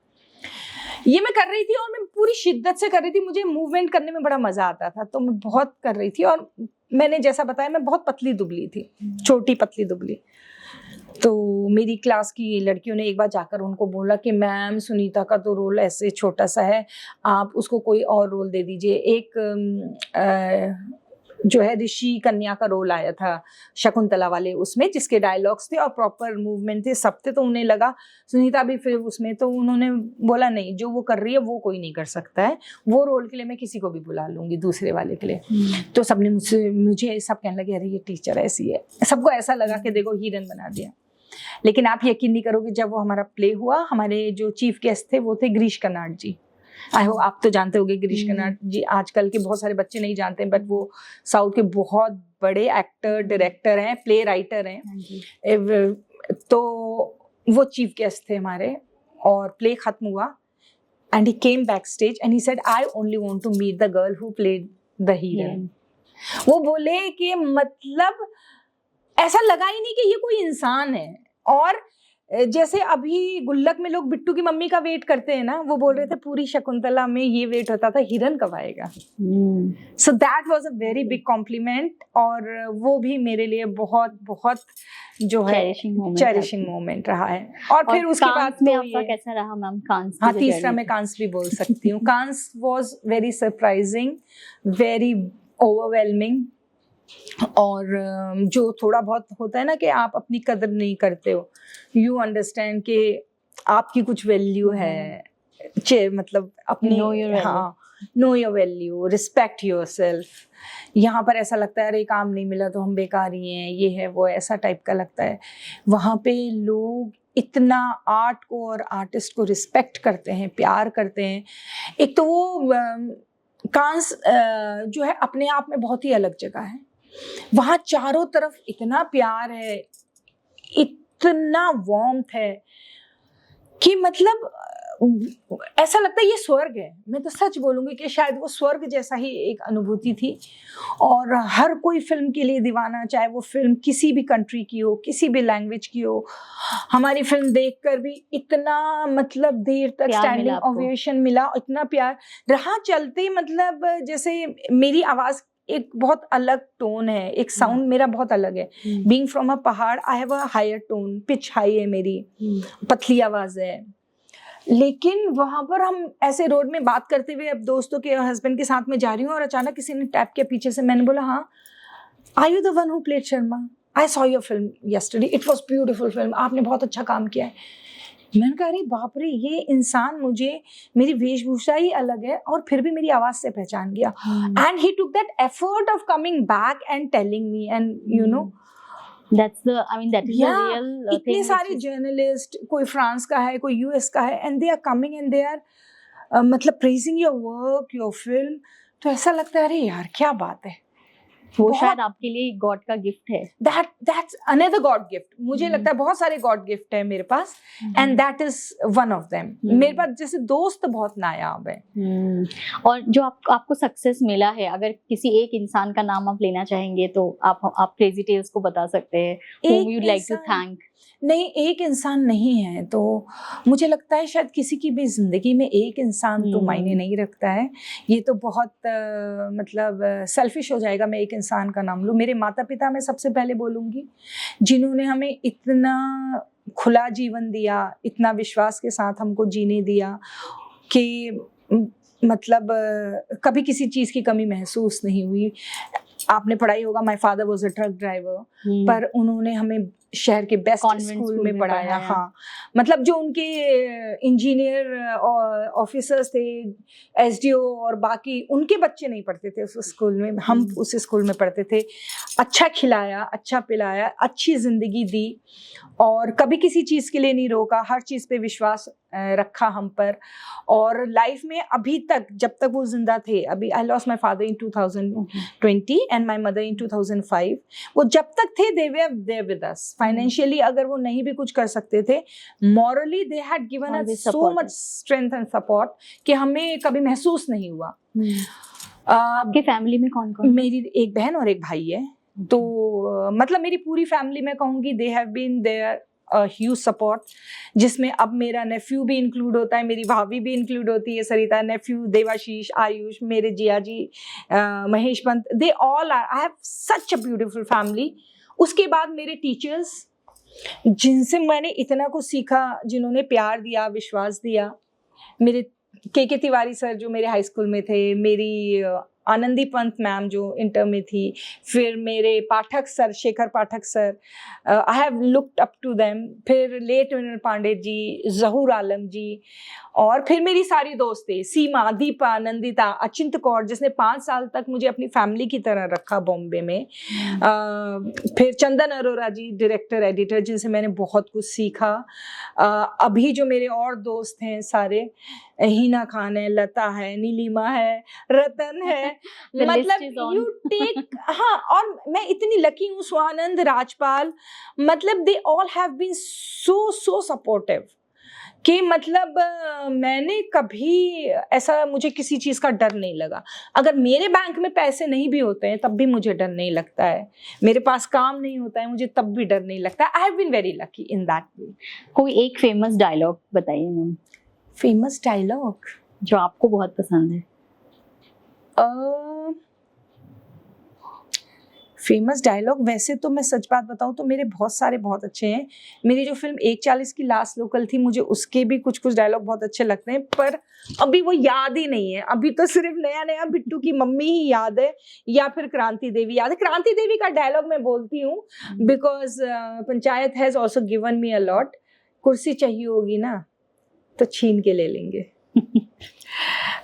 ये मैं कर रही थी और मैं पूरी शिद्दत से कर रही थी। मुझे मूवमेंट करने में बड़ा मजा आता था, तो मैं बहुत कर रही थी। और मैंने जैसा बताया, मैं बहुत पतली दुबली थी, छोटी पतली दुबली। तो मेरी क्लास की लड़कियों ने एक बार जाकर उनको बोला कि मैम, सुनीता का तो रोल ऐसे छोटा सा है, आप उसको कोई और रोल दे दीजिए। एक जो है ऋषि कन्या का रोल आया था शकुंतला वाले उसमें, जिसके डायलॉग्स थे और प्रॉपर मूवमेंट थे, सब थे। तो उन्हें लगा सुनीता भी फिर उसमें, तो उन्होंने बोला नहीं, जो वो कर रही है वो कोई नहीं कर सकता है, वो रोल के लिए मैं किसी को भी बुला लूंगी दूसरे वाले के लिए। तो सबने मुझे सब कहने लगे अरे ये टीचर ऐसी है। सबको ऐसा लगा कि देखो हीरोइन बना दिया। लेकिन आप यकीन नहीं करोगे, जब वो हमारा प्ले हुआ, हमारे जो चीफ गेस्ट थे वो थे गिरीश कर्नाड जी। आई होप आप तो जानते होंगे गिरीश कर्नाड जी, आजकल के बहुत सारे बच्चे नहीं जानते, बट वो साउथ के बहुत बड़े एक्टर, डायरेक्टर हैं, प्ले राइटर हैं। तो वो चीफ गेस्ट थे हमारे, और प्ले खत्म हुआ and he came back stage and he said I only want to meet the girl who played the heroine. वो बोले कि मतलब ऐसा लगा ही नहीं कि ये कोई इंसान है। और जैसे अभी गुल्लक में लोग बिट्टू की मम्मी का वेट करते हैं ना, वो बोल रहे थे पूरी शकुंतला में ये वेट होता था, हिरन कब आएगा। So that was a very big complement. और वो भी मेरे लिए बहुत बहुत जो है चेरिशिंग मोमेंट रहा है। और फिर उसके बाद में आपका कैसा रहा मैम कांस? हाँ, तीसरा मैं कांस भी बोल सकती हूँ। Cannes was very surprising, very overwhelming. और जो थोड़ा बहुत होता है ना कि आप अपनी कदर नहीं करते हो, यू अंडरस्टैंड कि आपकी कुछ वैल्यू है, मतलब अपनी, हाँ, know your value, respect yourself. यहाँ पर ऐसा लगता है अरे काम नहीं मिला तो हम बेकार ही हैं, ये है वो है, ऐसा टाइप का लगता है। वहाँ पे लोग इतना आर्ट को और आर्टिस्ट को रिस्पेक्ट करते हैं, प्यार करते हैं। एक तो वो कांस जो है अपने आप में बहुत ही अलग जगह है। वहाँ चारों तरफ इतना प्यार है, इतना वार्मथ है कि मतलब ऐसा लगता है ये स्वर्ग है। मैं तो सच बोलूँगी कि शायद वो स्वर्ग जैसा ही एक अनुभूति थी। और हर कोई फिल्म के लिए दीवाना, चाहे वो फिल्म किसी भी कंट्री की हो, किसी भी लैंग्वेज की हो। हमारी फिल्म देखकर भी इतना मतलब देर तक स्टैंडिंग ओवेशन मिला, इतना प्यार रहा चलते। मतलब जैसे मेरी आवाज़ एक बहुत अलग टोन है, एक साउंड मेरा बहुत अलग है। बीइंग फ्रॉम अ पहाड़, I have a higher tone, pitch high है मेरी, पतली आवाज़ है। लेकिन वहां पर हम ऐसे रोड में बात करते हुए अब दोस्तों के हस्बैंड के साथ में जा रही हूँ और अचानक किसी ने टैप किया पीछे से। मैंने बोला हाँ, are you the one who played Sharma? I saw your film yesterday, it was beautiful film, आपने बहुत अच्छा काम किया है। मैंने कहा अरे बाप रे, ये इंसान मुझे, मेरी वेशभूषा ही अलग है और फिर भी मेरी आवाज से पहचान गया। And he took that effort of coming back and telling me, and you know that is the real इतने thing सारे जर्नलिस्ट, कोई फ्रांस का है, कोई यूएस का है, and they are coming and they are मतलब praising your work, your film. तो ऐसा लगता है अरे यार क्या बात है, वो शायद आपके लिए गॉड का गिफ्ट है। That's another God gift। मुझे लगता है बहुत सारे गॉड गिफ्ट है मेरे पास, and that is one of them. मेरे पास जैसे दोस्त बहुत नायाब है। और जो आपको सक्सेस मिला है, अगर किसी एक इंसान का नाम आप लेना चाहेंगे तो आप क्रेजी टेल्स को बता सकते हैं, whom you'd like to thank। नहीं, एक इंसान नहीं है, तो मुझे लगता है शायद किसी की भी जिंदगी में एक इंसान तो मायने नहीं रखता है। ये तो बहुत मतलब सेल्फिश हो जाएगा मैं एक इंसान का नाम लूँ। मेरे माता पिता मैं सबसे पहले बोलूँगी, जिन्होंने हमें इतना खुला जीवन दिया, इतना विश्वास के साथ हमको जीने दिया कि मतलब कभी किसी चीज़ की कमी महसूस नहीं हुई। आपने पढ़ाई होगा, my father was a truck driver, पर उन्होंने हमें शहर के बेस्ट स्कूल में पढ़ाया। हाँ, मतलब जो उनके इंजीनियर ऑफिसर्स थे, एसडीओ और बाकी, उनके बच्चे नहीं पढ़ते थे उस स्कूल में, हम उस स्कूल में पढ़ते थे। अच्छा खिलाया, अच्छा पिलाया, अच्छी जिंदगी दी और कभी किसी चीज़ के लिए नहीं रोका, हर चीज़ पे विश्वास रखा हम पर। और लाइफ में अभी तक, जब तक वो जिंदा थे, अभी I lost my father in 2020 and my mother in 2005, वो जब तक थे they were there with us. Financially अगर वो नहीं भी कुछ कर सकते थे, morally they had given us so much strength and support कि हमें कभी महसूस नहीं हुआ। आपके फैमिली में कौन कौन? मेरी एक बहन और एक भाई है। तो मतलब मेरी पूरी फैमिली में कहूँगी they have been there huge support, जिसमें अब मेरा नेफ्यू भी इंक्लूड होता है, मेरी भाभी भी इंक्लूड होती है, सरिता, नेफ्यू देवाशीष, आयुष, मेरे जिया जी, Mahesh Pant, they all are, I have such a beautiful family. उसके बाद मेरे टीचर्स, जिनसे मैंने इतना कुछ सीखा, जिन्होंने प्यार दिया, विश्वास दिया। मेरे के तिवारी सर जो मेरे हाई स्कूल में थे, मेरी आनंदी पंत मैम जो इंटर में थी, फिर मेरे Pathak sir, Shekhar Pathak sir, I have looked up to them. फिर लेट विनल पांडे जी, जहूर आलम जी, और फिर मेरी सारी दोस्तें, सीमा, दीपा, नंदिता, अचिंत कौर, जिसने 5 साल तक मुझे अपनी फैमिली की तरह रखा बॉम्बे में। फिर चंदन अरोरा जी, डायरेक्टर एडिटर, जिनसे मैंने बहुत कुछ सीखा। अभी जो मेरे और दोस्त हैं सारे, हीना खान है, लता है, नीलिमा है, रतन है, मतलब यू टेक, हाँ। और मैं इतनी लकी हूँ, स्वानंद, राजपाल, मतलब they all have been so supportive कि मतलब मैंने कभी ऐसा, मुझे किसी चीज़ का डर नहीं लगा। अगर मेरे बैंक में पैसे नहीं भी होते हैं तब भी मुझे डर नहीं लगता है, मेरे पास काम नहीं होता है मुझे तब भी डर नहीं लगता है। I have been very lucky in that way. कोई एक फेमस डायलॉग बताइए मैम। फेमस डायलॉग जो आपको बहुत पसंद है? फेमस डायलॉग, वैसे तो मैं सच बात बताऊं तो मेरे बहुत सारे बहुत अच्छे हैं। मेरी जो फिल्म 140 की लास्ट लोकल थी, मुझे उसके भी कुछ डायलॉग बहुत अच्छे लगते हैं, पर अभी वो याद ही नहीं है। अभी तो सिर्फ नया बिट्टू की मम्मी ही याद है, या फिर क्रांति देवी याद है। क्रांति देवी का डायलॉग मैं बोलती हूँ because panchayat has also given me a lot. कुर्सी चाहिए होगी ना तो छीन के ले लेंगे।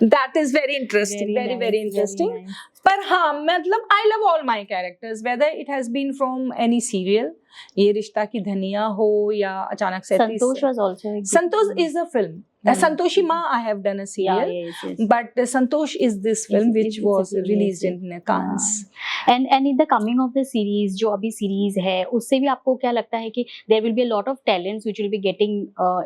That is very interesting, very nice, very interesting. very nice. पर हाँ मतलब I love all my characters, whether it has been from any serial, ये रिश्ता की धनिया हो या अचानक से Santosh was also a good Santosh film. is a film. Hmm. Santoshi Ma I have done a serial, Yeah, yes. but Santosh is this film which it's a was serial, released yes. in Cannes. And in the coming of the series, जो अभी series है, उससे भी आपको क्या लगता है कि there will be a lot of talents which will be getting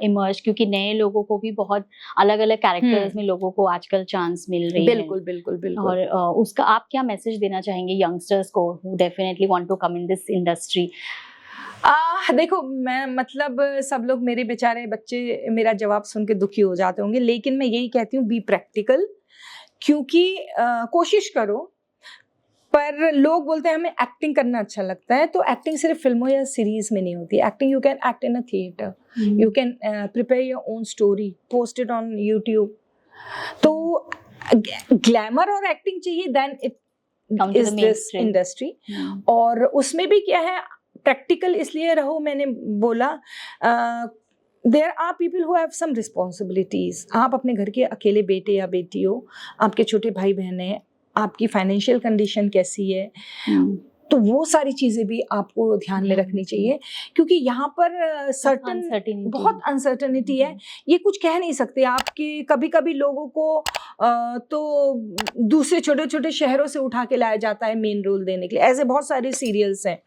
emerged, क्योंकि नए लोगों को भी बहुत अलग-अलग characters में लोगों को आजकल chance मिल रही है. बिल्कुल बिल्कुल बिल्कुल. और उसका आप क्या मैसेज देना चाहेंगे youngsters को who definitely want to come in this industry? देखो मैं मतलब सब लोग मेरे बेचारे बच्चे मेरा जवाब सुन के दुखी हो जाते होंगे, लेकिन मैं यही कहती हूँ बी प्रैक्टिकल, क्योंकि कोशिश करो. पर लोग बोलते हैं हमें एक्टिंग करना अच्छा लगता है, तो एक्टिंग सिर्फ फिल्मों या सीरीज में नहीं होती. Acting you can act in a theatre, you can prepare your own story, post it on YouTube. तो ग्लैमर और एक्टिंग चाहिए, then it is this industry. और उसमें भी क्या है, प्रैक्टिकल इसलिए रहो, मैंने बोला there are people who have some responsibilities. आप अपने घर के अकेले बेटे या बेटी हो, आपके छोटे भाई बहन हैं, आपकी फाइनेंशियल कंडीशन कैसी है, तो वो सारी चीज़ें भी आपको ध्यान में रखनी चाहिए, क्योंकि यहाँ पर सर्टन बहुत अनसर्टनिटी है. ये कुछ कह नहीं सकते आपके. कभी कभी लोगों को तो दूसरे छोटे छोटे शहरों से उठा के लाया जाता है मेन रोल देने के लिए. ऐसे बहुत सारे सीरियल्स हैं.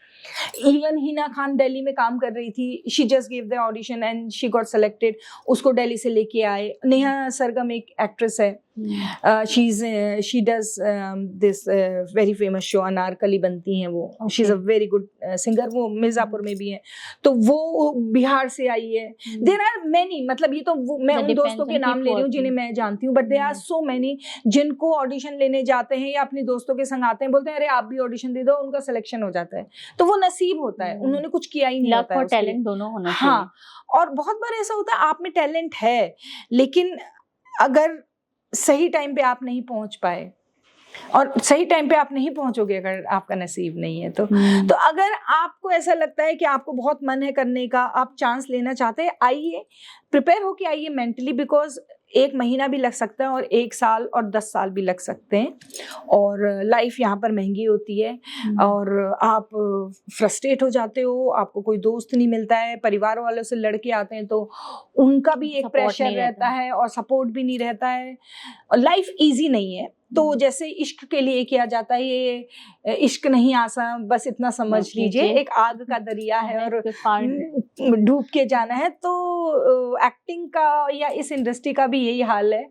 इवन हिना खान दिल्ली में काम कर रही थी, she just give the audition and she got selected. उसको दिल्ली से लेके आए. नेहा सरगम एक एक्ट्रेस है, she does this very famous show Anarkali बनती हैं वो. she is a very good singer. वो मिर्जापुर में भी है, तो वो बिहार से आई है. there are many, मतलब ये तो मैं उन दोस्तों के नाम ले रही हूँ जिन्हें मैं जानती हूँ, but there are so many जिनको ऑडिशन लेने जाते हैं या अपनी दोस्तों के संग आते हैं, बोलते हैं अरे आप भी ऑडिशन दे दो, उनका सिलेक्शन हो जाता है. तो वो नसीब होता है, उन्होंने कुछ किया ही नहीं होता है. टैलेंट दोनों होना चाहिए. हाँ, और बहुत बार ऐसा होता है आप में टैलेंट है, लेकिन अगर सही टाइम पे आप नहीं पहुंच पाए, और सही टाइम पे आप नहीं पहुंचोगे अगर आपका नसीब नहीं है तो अगर आपको ऐसा लगता है कि आपको बहुत मन है करने का, आप चांस लेना चाहते हैं, आइए, प्रिपेयर होके आइए मेंटली, बिकॉज 1 महीना भी लग सकता है और 1 साल और 10 साल भी लग सकते हैं. और लाइफ यहाँ पर महंगी होती है, और आप फ्रस्ट्रेट हो जाते हो, आपको कोई दोस्त नहीं मिलता है, परिवार वालों से लड़के आते हैं तो उनका भी एक प्रेशर रहता है और सपोर्ट भी नहीं रहता है, और लाइफ ईजी नहीं है. तो जैसे इश्क के लिए किया जाता है, ये इश्क नहीं आसान, बस इतना समझ लीजिए, एक आग का दरिया है और डूब के जाना है. तो एक्टिंग का या इस इंडस्ट्री का भी यही हाल है.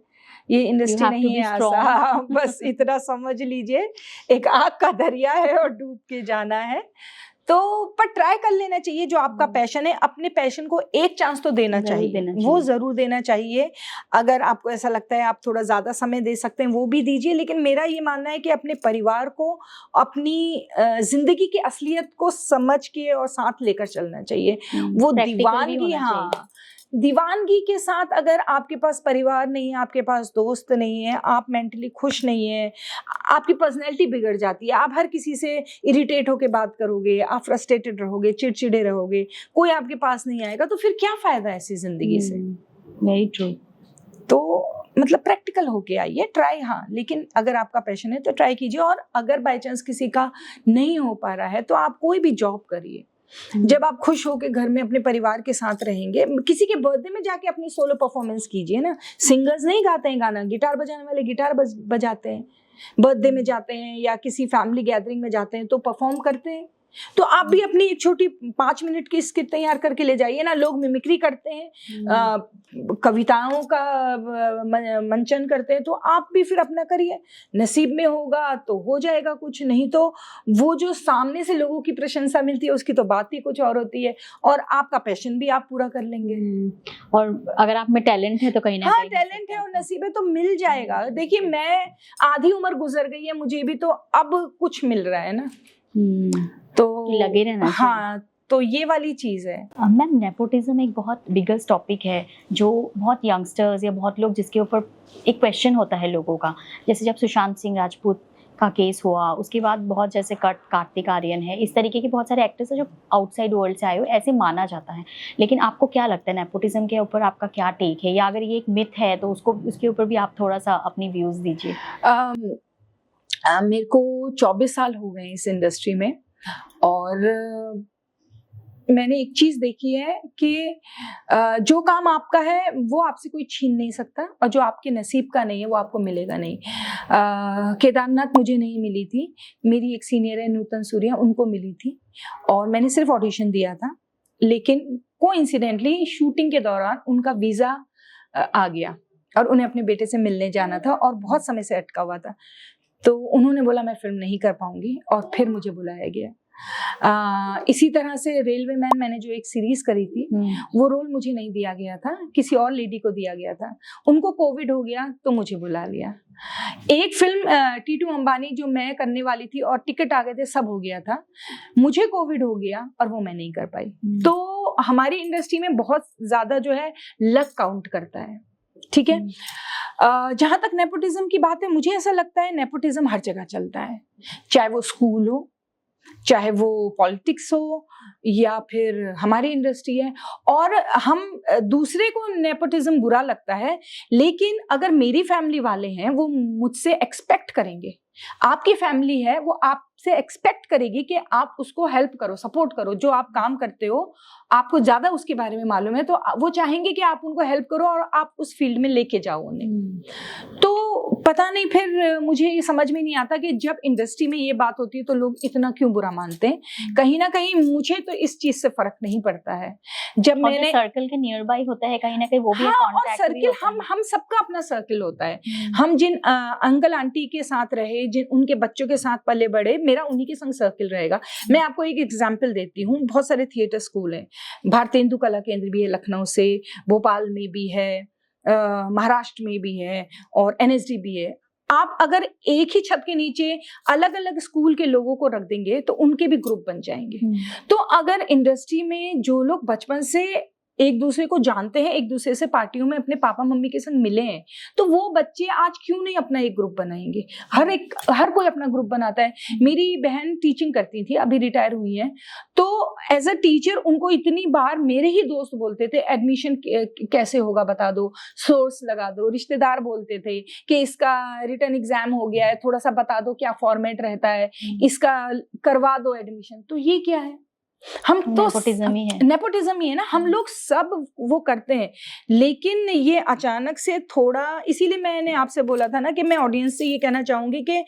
ये इंडस्ट्री नहीं है आसान, बस इतना समझ लीजिए, एक आग का दरिया है और डूब के जाना है. तो पर ट्राई कर लेना चाहिए जो आपका पैशन है. अपने पैशन को एक चांस तो देना चाहिए, वो जरूर देना चाहिए. अगर आपको ऐसा लगता है आप थोड़ा ज्यादा समय दे सकते हैं, वो भी दीजिए. लेकिन मेरा ये मानना है कि अपने परिवार को, अपनी जिंदगी की असलियत को समझ के और साथ लेकर चलना चाहिए. वो दीवानगी, हाँ, दीवानगी के साथ अगर आपके पास परिवार नहीं है, आपके पास दोस्त नहीं है, आप मेंटली खुश नहीं है, आपकी पर्सनैलिटी बिगड़ जाती है. आप हर किसी से इरिटेट होकर बात करोगे, आप फ्रस्ट्रेटेड रहोगे, चिड़चिड़े रहोगे, कोई आपके पास नहीं आएगा, तो फिर क्या फायदा ऐसी जिंदगी से. Very true. तो मतलब प्रैक्टिकल होके आइए, ट्राई, हाँ, लेकिन अगर आपका पैशन है तो ट्राई कीजिए. और अगर बाय चांस किसी का नहीं हो पा रहा है तो आप कोई भी जॉब करिए. जब आप खुश होकर घर में अपने परिवार के साथ रहेंगे, किसी के बर्थडे में जाके अपनी सोलो परफॉर्मेंस कीजिए ना. सिंगर्स नहीं गाते हैं गाना, गिटार बजाने वाले गिटार बजाते हैं. बर्थडे में जाते हैं या किसी फैमिली गैदरिंग में जाते हैं तो परफॉर्म करते हैं. तो आप भी अपनी एक छोटी 5 मिनट की स्किट तैयार करके ले जाइए ना. लोग मिमिक्री करते हैं, कविताओं का मंचन करते हैं, तो आप भी फिर अपना करिए. नसीब में होगा तो हो जाएगा कुछ, नहीं तो वो जो सामने से लोगों की प्रशंसा मिलती है उसकी तो बात ही कुछ और होती है, और आपका पैशन भी आप पूरा कर लेंगे. और अगर आप में टैलेंट है तो कहीं ना कहीं, हाँ, टैलेंट है और नसीब है तो मिल जाएगा. देखिए, मैं आधी उम्र गुजर गई है, मुझे भी तो अब कुछ मिल रहा है ना, तो लगे रहना. हाँ, तो ये वाली चीज़ है. मैम, नेपोटिज्म एक बहुत बिगेस्ट टॉपिक है जो बहुत यंगस्टर्स या बहुत लोग जिसके ऊपर एक क्वेश्चन होता है लोगों का. जैसे जब सुशांत सिंह राजपूत का केस हुआ, उसके बाद बहुत जैसे कार्तिक आर्यन है, इस तरीके के बहुत सारे एक्टर्स हैं जो आउटसाइड वर्ल्ड से आए हो, ऐसे माना जाता है। लेकिन आपको क्या लगता है नेपोटिज्म के ऊपर आपका क्या टेक है, या अगर ये एक मिथ है तो उसके ऊपर भी आप थोड़ा सा अपनी व्यूज दीजिए। मेरे को 24 साल हो गए इस इंडस्ट्री में, और मैंने एक चीज देखी है कि जो काम आपका है वो आपसे कोई छीन नहीं सकता, और जो आपके नसीब का नहीं है वो आपको मिलेगा नहीं। केदारनाथ मुझे नहीं मिली थी, मेरी एक सीनियर है नूतन सूर्या, उनको मिली थी, और मैंने सिर्फ ऑडिशन दिया था। लेकिन कोइंसिडेंटली शूटिंग के दौरान उनका वीजा आ गया और उन्हें अपने बेटे से मिलने जाना था और बहुत समय से अटका हुआ था। तो उन्होंने बोला मैं फिल्म नहीं कर पाऊंगी, और फिर मुझे बुलाया गया। इसी तरह से रेलवे मैन, मैंने जो एक सीरीज करी थी, वो रोल मुझे नहीं दिया गया था, किसी और लेडी को दिया गया था। उनको कोविड हो गया तो मुझे बुला लिया। एक फिल्म टीटू अंबानी जो मैं करने वाली थी और टिकट आ गए थे, सब हो गया था, मुझे कोविड हो गया और वो मैं नहीं कर पाई। तो हमारी इंडस्ट्री में बहुत ज्यादा जो है लक काउंट करता है, ठीक है। जहां तक नेपोटिज्म की बात है, मुझे ऐसा लगता है नेपोटिज्म हर जगह चलता है, चाहे वो स्कूल हो, चाहे वो पॉलिटिक्स हो, या फिर हमारी इंडस्ट्री है। और हम दूसरे को नेपोटिज्म बुरा लगता है, लेकिन अगर मेरी फैमिली वाले हैं वो मुझसे एक्सपेक्ट करेंगे, आपकी फैमिली है वो आपसे एक्सपेक्ट करेगी कि आप उसको हेल्प करो, सपोर्ट करो। जो आप काम करते हो आपको ज्यादा उसके बारे में मालूम है, तो वो चाहेंगे कि आप उनको हेल्प करो और आप उस फील्ड में लेके जाओ उन्हें। तो पता नहीं, फिर मुझे ये समझ में नहीं आता कि जब इंडस्ट्री में ये बात होती है तो लोग इतना क्यों बुरा मानते हैं। कहीं ना कहीं मुझे तो इस चीज से फर्क नहीं पड़ता है। जब मैंने सर्कल के नियर बाय होता है कहीं ना कहीं, वो भी और सर्किल हम सबका अपना सर्किल होता है। हम जिन अंकल आंटी के साथ रहे, जिन उनके बच्चों के साथ पले बड़े, मेरा उन्हीं के संग सर्किल रहेगा। मैं आपको एक एग्जाम्पल देती हूँ, बहुत सारे थिएटर स्कूल हैं, भारतेंदु कला केंद्र भी है लखनऊ से, भोपाल में भी है, महाराष्ट्र में भी है, और NSD भी है। आप अगर एक ही छत के नीचे अलग अलग स्कूल के लोगों को रख देंगे तो उनके भी ग्रुप बन जाएंगे। तो अगर इंडस्ट्री में जो लोग बचपन से एक दूसरे को जानते हैं, एक दूसरे से पार्टियों में अपने पापा मम्मी के संग मिले हैं, तो वो बच्चे आज क्यों नहीं अपना एक ग्रुप बनाएंगे। हर कोई अपना ग्रुप बनाता है। मेरी बहन टीचिंग करती थी, अभी रिटायर हुई है, तो एज अ टीचर उनको इतनी बार मेरे ही दोस्त बोलते थे एडमिशन कैसे होगा बता दो, सोर्स लगा दो। रिश्तेदार बोलते थे कि इसका रिटर्न एग्जाम हो गया है, थोड़ा सा बता दो क्या फॉर्मेट रहता है, इसका करवा दो एडमिशन। तो ये क्या है, हम तो नेपोटिज्म ही है ना। हम लोग सब वो करते हैं, लेकिन ये अचानक से थोड़ा, इसीलिए मैंने आपसे बोला था ना कि मैं ऑडियंस से ये कहना चाहूंगी कि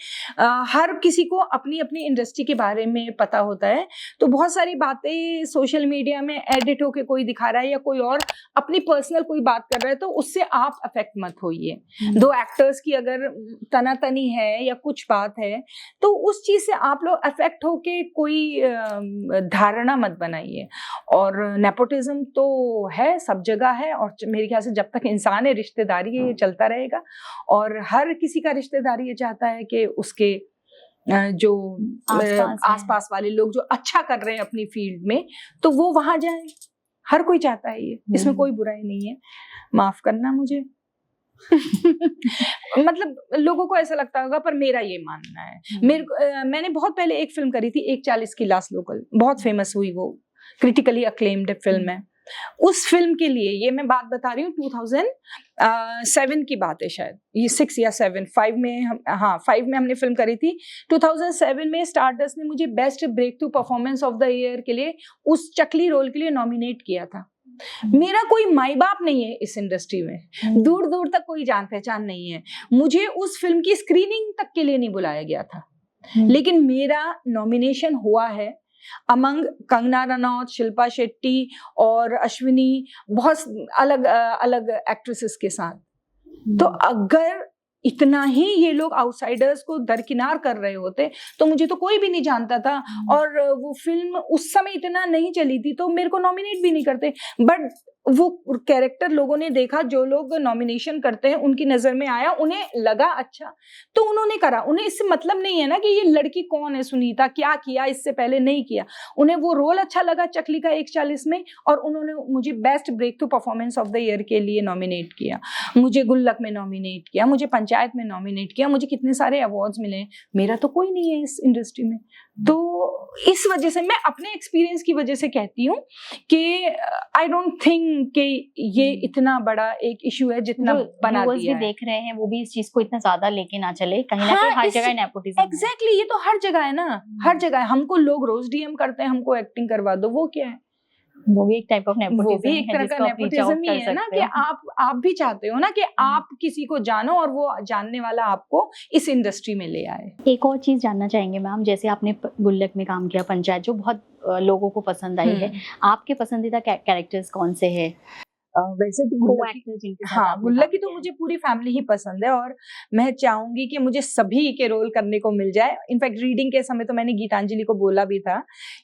हर किसी को अपनी अपनी इंडस्ट्री के बारे में पता होता है। तो बहुत सारी बातें सोशल मीडिया में एडिट होके कोई दिखा रहा है या कोई और अपनी पर्सनल कोई बात कर रहा है, तो उससे आप अफेक्ट मत होइए। दो एक्टर्स की अगर तनातनी है या कुछ बात है, तो उस चीज से आप लोग अफेक्ट होके कोई धारणा मत बनाइए। और नेपोटिज्म तो है, सब जगह है, और मेरे ख्याल से जब तक इंसान है रिश्तेदारी ये चलता रहेगा। और हर किसी का रिश्तेदारी ये चाहता है कि उसके जो आसपास वाले लोग जो अच्छा कर रहे हैं अपनी फील्ड में, तो वो वहां जाए। हर कोई चाहता है ये, इसमें कोई बुराई नहीं है। माफ करना मुझे मतलब लोगों को ऐसा लगता होगा, पर मेरा ये मानना है। मैंने बहुत पहले एक फिल्म करी थी 140 की लास्ट लोकल, बहुत फेमस हुई, वो क्रिटिकली अक्लेम्ड फिल्म है। उस फिल्म के लिए, ये मैं बात बता रही हूँ 2007 की बात है, शायद ये 6 या 7, 5 में 5 में हमने फिल्म करी थी। 2007 में स्टारडस्ट ने मुझे best breakthrough performance of the year के लिए उस चकली रोल के लिए नॉमिनेट किया था। मेरा कोई माई बाप नहीं है इस इंडस्ट्री में, दूर दूर तक कोई जान पहचान नहीं है। मुझे उस फिल्म की स्क्रीनिंग तक के लिए नहीं बुलाया गया था, लेकिन मेरा नॉमिनेशन हुआ है अमंग कंगना रनौत, शिल्पा शेट्टी और अश्विनी, बहुत अलग अलग एक्ट्रेसेस के साथ। तो अगर इतना ही ये लोग आउटसाइडर्स को दरकिनार कर रहे होते तो मुझे तो कोई भी नहीं जानता था, और वो फिल्म उस समय इतना नहीं चली थी तो मेरे को नॉमिनेट भी नहीं करते। बट वो कैरेक्टर लोगों ने देखा, जो लोग नॉमिनेशन करते हैं उनकी नजर में आया, उन्हें लगा अच्छा, तो उन्होंने करा। उन्हें इससे मतलब नहीं है ना कि ये लड़की कौन है, सुनीता क्या किया इससे पहले नहीं किया। उन्हें वो रोल अच्छा लगा चकली का 140 में, और उन्होंने मुझे best breakthrough performance of the year के लिए नॉमिनेट किया, मुझे गुल्लक में नॉमिनेट किया, मुझे पंचायत में नॉमिनेट किया, मुझे कितने सारे अवार्ड्स मिले। मेरा तो कोई नहीं है इस इंडस्ट्री में। तो इस वजह से मैं अपने एक्सपीरियंस की वजह से कहती हूँ कि आई डोंट थिंक कि ये इतना बड़ा एक इशू है जितना बना दिया है। भी देख रहे हैं वो भी इस चीज को इतना ज्यादा लेके ना चले, कहीं ना कहीं हर जगह नेपोटिज्म। एग्जैक्टली, ये तो हर जगह है ना, हर जगह है। हमको लोग रोज डीएम करते हैं, हमको एक्टिंग करवा दो, वो क्या है? वो भी एक टाइप ऑफ नेपोटिज्म, वो भी एक तरह का नेपोटिज्म ही है ना, कि आप भी चाहते हो ना कि आप किसी को जानो और वो जानने वाला आपको इस इंडस्ट्री में ले आए। एक और चीज जानना चाहेंगे मैम, जैसे आपने गुल्लक में काम किया, पंचायत जो बहुत लोगों को पसंद आई है, आपके पसंदीदा कैरेक्टर्स कौन से हैं? वैसे तो गुल्लक की तो मुझे पूरी फैमिली ही पसंद है, और मैं चाहूंगी कि मुझे सभी के रोल करने को मिल जाए। इनफैक्ट रीडिंग के समय तो मैंने गीतांजलि को बोला भी था,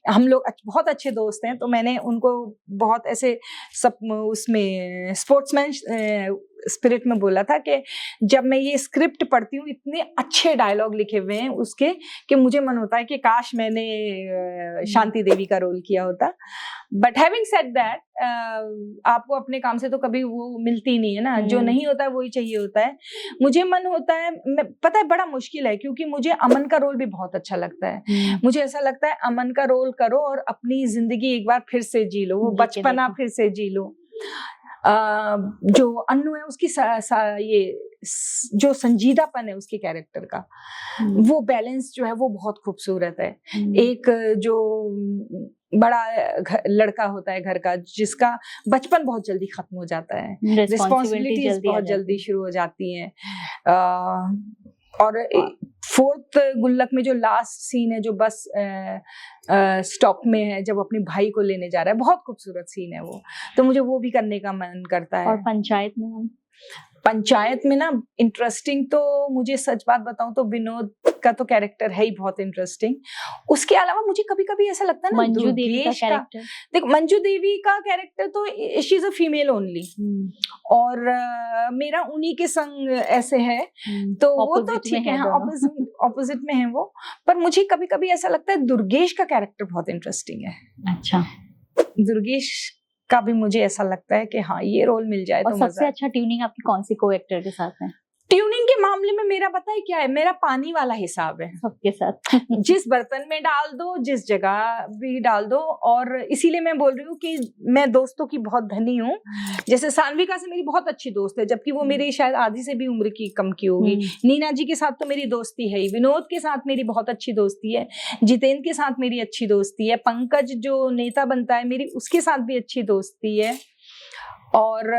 हम लोग बहुत अच्छे दोस्त हैं, तो मैंने उनको बहुत ऐसे सब उसमें स्पोर्ट्समैन स्पिरिट में बोला था कि जब मैं ये स्क्रिप्ट पढ़ती हूँ, इतने अच्छे डायलॉग लिखे हुए हैं उसके, कि मुझे मन होता है कि काश मैंने शांति देवी का रोल किया होता। बट हैविंग सेड दैट, आपको अपने काम से तो कभी वो मिलती नहीं है ना, जो नहीं होता है वही चाहिए होता है। मुझे मन होता है, पता है बड़ा मुश्किल है, क्योंकि मुझे अमन का रोल भी बहुत अच्छा लगता है। मुझे ऐसा लगता है अमन का रोल करो और अपनी जिंदगी एक बार फिर से जी लो, वो बचपना फिर से जी लो। जो अन्नू है उसकी ये जो संजीदापन है उसके कैरेक्टर का, वो बैलेंस जो है वो बहुत खूबसूरत है। एक जो बड़ा लड़का होता है घर का, जिसका बचपन बहुत जल्दी खत्म हो जाता है, रिस्पॉन्सिबिलिटीज बहुत जल्दी शुरू हो जाती हैं। और फोर्थ गुल्लक में जो लास्ट सीन है, जो बस स्टॉप में है, जब अपने भाई को लेने जा रहा है, बहुत खूबसूरत सीन है वो, तो मुझे वो भी करने का मन करता है। और पंचायत में ना इंटरेस्टिंग, तो मुझे सच बात बताऊं तो विनोद का तो कैरेक्टर है ही बहुत इंटरेस्टिंग। उसके अलावा मुझे कभी कभी ऐसा लगता है ना, मंजू देवी का कैरेक्टर, देख मंजू देवी का कैरेक्टर तो she is a female only, और मेरा उन्हीं के संग ऐसे है, तो वो तो ठीक है, ऑपोजिट में है वो। पर मुझे कभी कभी ऐसा लगता है दुर्गेश का कैरेक्टर बहुत इंटरेस्टिंग है। अच्छा, दुर्गेश का भी मुझे ऐसा लगता है कि हाँ ये रोल मिल जाए तो सबसे अच्छा ट्यूनिंग आपकी कौन सी को एक्टर के साथ है? ट्यूनिंग के मामले में मेरा पता है क्या है, मेरा पानी वाला हिसाब है सबके साथ। जिस बर्तन में डाल दो, जिस जगह भी डाल दो। और इसीलिए मैं बोल रही हूँ कि मैं दोस्तों की बहुत धनी हूँ। जैसे सान्विका से मेरी बहुत अच्छी दोस्त है, जबकि वो मेरी शायद आधी से भी उम्र की कम की होगी। नीना जी के साथ तो मेरी दोस्ती है ही, विनोद के साथ मेरी बहुत अच्छी दोस्ती है, जितेंद्र के साथ मेरी अच्छी दोस्ती है, पंकज जो नेता बनता है मेरी उसके साथ भी अच्छी दोस्ती है, और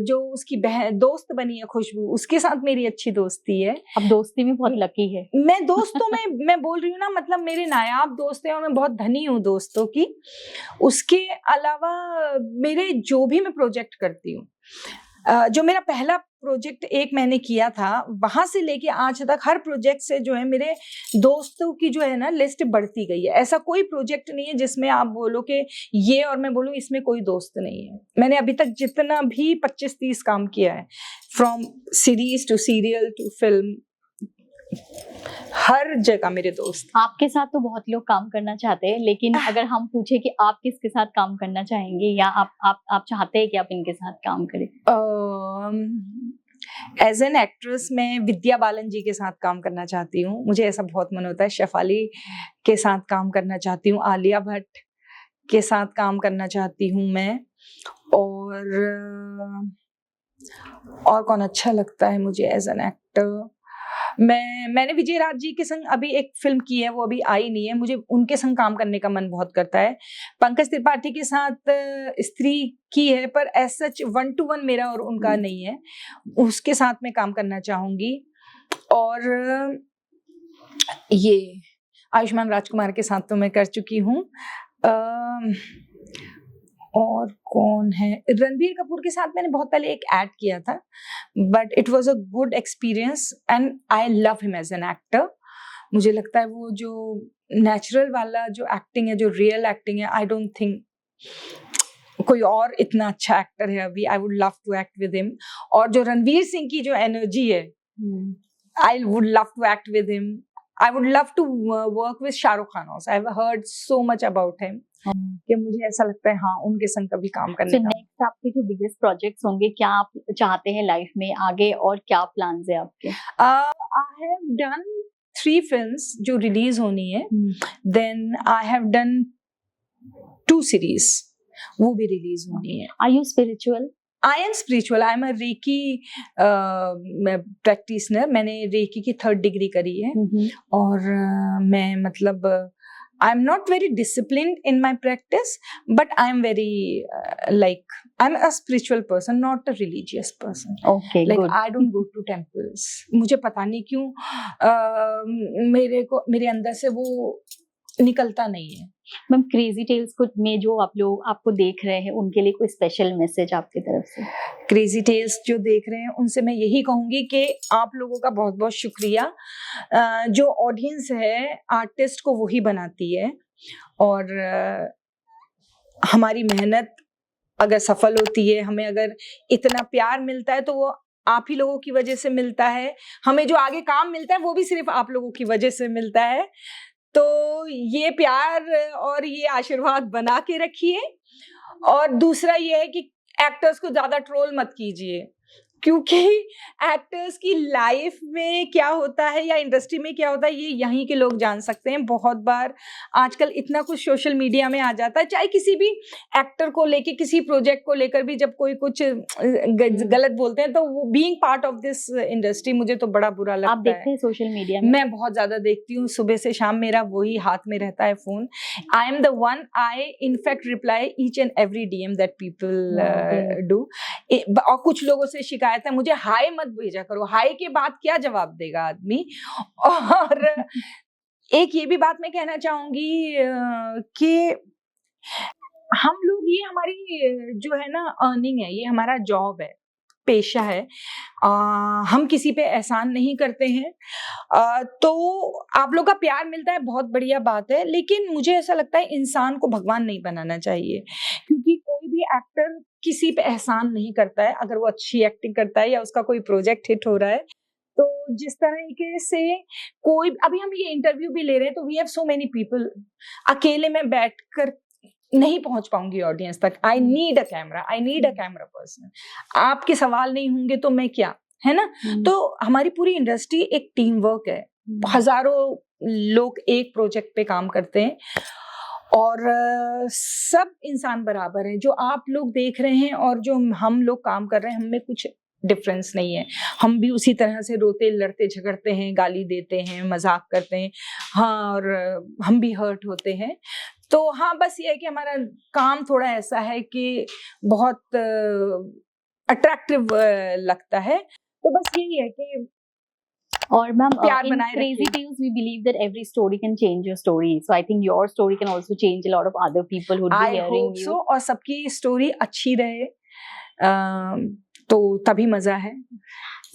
जो उसकी बहन दोस्त बनी है खुशबू, उसके साथ मेरी अच्छी दोस्ती है। अब दोस्ती में बहुत लकी है। मैं दोस्तों में मैं बोल रही हूँ ना, मतलब मेरे नायाब दोस्त हैं और मैं बहुत धनी हूँ दोस्तों की। उसके अलावा मेरे जो भी मैं प्रोजेक्ट करती हूँ, जो मेरा पहला प्रोजेक्ट एक मैंने किया था, वहां से लेके आज तक हर प्रोजेक्ट से जो है मेरे दोस्तों की जो है ना लिस्ट बढ़ती गई है। ऐसा कोई प्रोजेक्ट नहीं है जिसमें आप बोलो कि ये और मैं बोलूँ इसमें कोई दोस्त नहीं है। मैंने अभी तक जितना भी 25-30 काम किया है, from series to serial to film, हर जगह मेरे दोस्त। आपके साथ तो बहुत लोग काम करना चाहते हैं, लेकिन अगर हम पूछे कि आप किसके साथ काम करना चाहेंगे, या आप चाहते हैं कि आप इनके साथ काम करें? एज एन एक्ट्रेस मैं विद्या बालन जी के साथ काम करना चाहती हूँ, मुझे ऐसा बहुत मन होता है। शेफाली के साथ काम करना चाहती हूँ, आलिया भट्ट के साथ काम करना चाहती हूँ मैं, और कौन अच्छा लगता है मुझे एज एन एक्टर। मैंने विजय राज जी के संग अभी एक फिल्म की है, वो अभी आई नहीं है, मुझे उनके संग काम करने का मन बहुत करता है। पंकज त्रिपाठी के साथ स्त्री की है, पर एज सच 1-to-1 मेरा और उनका नहीं है, उसके साथ मैं काम करना चाहूंगी। और ये आयुष्मान राजकुमार के साथ तो मैं कर चुकी हूँ। और कौन है, रणबीर कपूर के साथ मैंने बहुत पहले एक ऐड किया था, but it was a good experience and I love him as an actor. मुझे लगता है वो जो नेचुरल वाला जो एक्टिंग है, जो रियल एक्टिंग है, आई डोंट थिंक कोई और इतना अच्छा एक्टर है अभी, I would love to act with him. और जो रणवीर सिंह की जो एनर्जी है, I would love to act with him. I would love to work with Shahrukh Khan also. I have heard so much about him कि मुझे ऐसा लगता है हाँ उनके संग कभी काम करने का। नेक्स्ट आपके जो बिगेस्ट प्रोजेक्ट्स होंगे, क्या आप चाहते हैं लाइफ में आगे और क्या प्लान्स है आपके? आई हैव डन 3 फिल्म्स जो रिलीज होनी है, then I have done 2 series, वो भी रिलीज होनी है। Are you spiritual? I am spiritual, I am a reiki practitioner. मैंने रेकी की 3rd डिग्री करी है और मैं मतलब I am not very disciplined in my practice, but I am very like I am a spiritual person, not a religious person. Okay, like good. I don't go to temples. मुझे पता नहीं क्यों मेरे अंदर से वो निकलता नहीं है। मैम, क्रेजी टेल्स को में जो आप लोग आपको देख रहे हैं उनके लिए कोई स्पेशल मैसेज आपकी तरफ से? क्रेजी टेल्स जो देख रहे हैं उनसे मैं यही कहूंगी कि आप लोगों का बहुत बहुत शुक्रिया। जो ऑडियंस है आर्टिस्ट को वही बनाती है, और हमारी मेहनत अगर सफल होती है, हमें अगर इतना प्यार मिलता है तो वो आप ही लोगों की वजह से मिलता है। हमें जो आगे काम मिलता है वो भी सिर्फ आप लोगों की वजह से मिलता है। तो ये प्यार और ये आशीर्वाद बना के रखिए। और दूसरा ये है कि एक्टर्स को ज्यादा ट्रोल मत कीजिए, क्योंकि एक्टर्स की लाइफ में क्या होता है या इंडस्ट्री में क्या होता है ये यहीं के लोग जान सकते हैं। बहुत बार आजकल इतना कुछ सोशल मीडिया में आ जाता है, चाहे किसी भी एक्टर को लेके, किसी प्रोजेक्ट को लेकर भी जब कोई कुछ गलत बोलते हैं, तो वो being part of this industry मुझे तो बड़ा बुरा लगता है। आप देखते हैं सोशल मीडिया में? मैं बहुत ज्यादा देखती हूँ, सुबह से शाम मेरा वही हाथ में रहता है phone. I am the one, I in fact reply each and every DM that people do. और कुछ लोगों से शिकायत है, मुझे हाय मत भेजा करो, हाय के बाद क्या जवाब देगा आदमी। और एक ये भी बात मैं कहना चाहूंगी कि हम लोग, ये हमारी जो है ना अर्निंग है, ये हमारा जॉब है, पेशा है। हम किसी पे एहसान नहीं करते हैं। तो आप लोग का प्यार मिलता है, बहुत बढ़िया बात है, लेकिन मुझे ऐसा लगता है इंसान को भगवान नहीं बनाना चाहिए, क्योंकि कोई भी एक्टर किसी पे एहसान नहीं करता है। अगर वो अच्छी एक्टिंग करता है या उसका कोई प्रोजेक्ट हिट हो रहा है, तो जिस तरीके से कोई, अभी हम ये इंटरव्यू भी ले रहे हैं, तो we have so many people. अकेले में बैठकर नहीं पहुंच पाऊंगी ऑडियंस तक। I need a camera, I need a camera person. आपके सवाल नहीं होंगे तो मैं क्या, है ना। तो हमारी पूरी इंडस्ट्री एक टीम वर्क है, हजारों लोग एक प्रोजेक्ट पे काम करते हैं, और सब इंसान बराबर हैं। जो आप लोग देख रहे हैं और जो हम लोग काम कर रहे हैं, हमें कुछ डिफरेंस नहीं है। हम भी उसी तरह से रोते, लड़ते, झगड़ते हैं, गाली देते हैं, मजाक करते हैं, हाँ, और हम भी हर्ट होते हैं। तो हाँ, बस ये है कि हमारा काम थोड़ा ऐसा है कि बहुत अट्रैक्टिव लगता है। तो बस यही है कि और मैम, प्यार in बनाए Crazy रखिए। Tales we believe that every story can change your story, so I think your story can also change a lot of other people who would be I hearing hope you. सो, और सबकी story अच्छी रहे, तो तभी मजा है।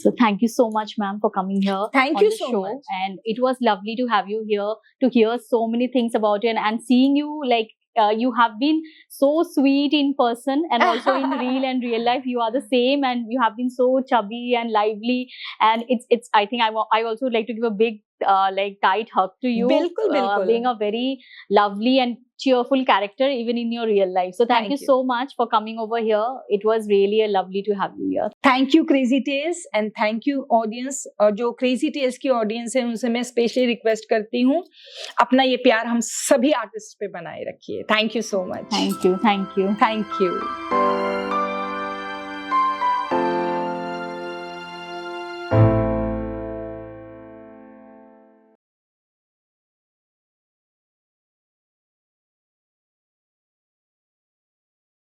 So thank you so much, ma'am, for coming here Thank on you the so show. much. And it was lovely to have you here to hear so many things about you, and seeing you like you have been so sweet in person and also in real life. You are the same, and you have been so chubby and lively. And it's I think I also would like to give a big like tight hug to you. बिल्कुल, बिल्कुल। Being a very lovely and cheerful character even in your real life. So thank you so much for coming over here. It was really a lovely to have you here. Thank you Crazy Tales, and thank you audience. और जो crazy tales की audience है उनसे मैं specially request करती हूँ, अपना ये प्यार हम सभी आर्टिस्ट पे बनाए रखिए। Thank you so much. Thank you. Thank you. Thank you.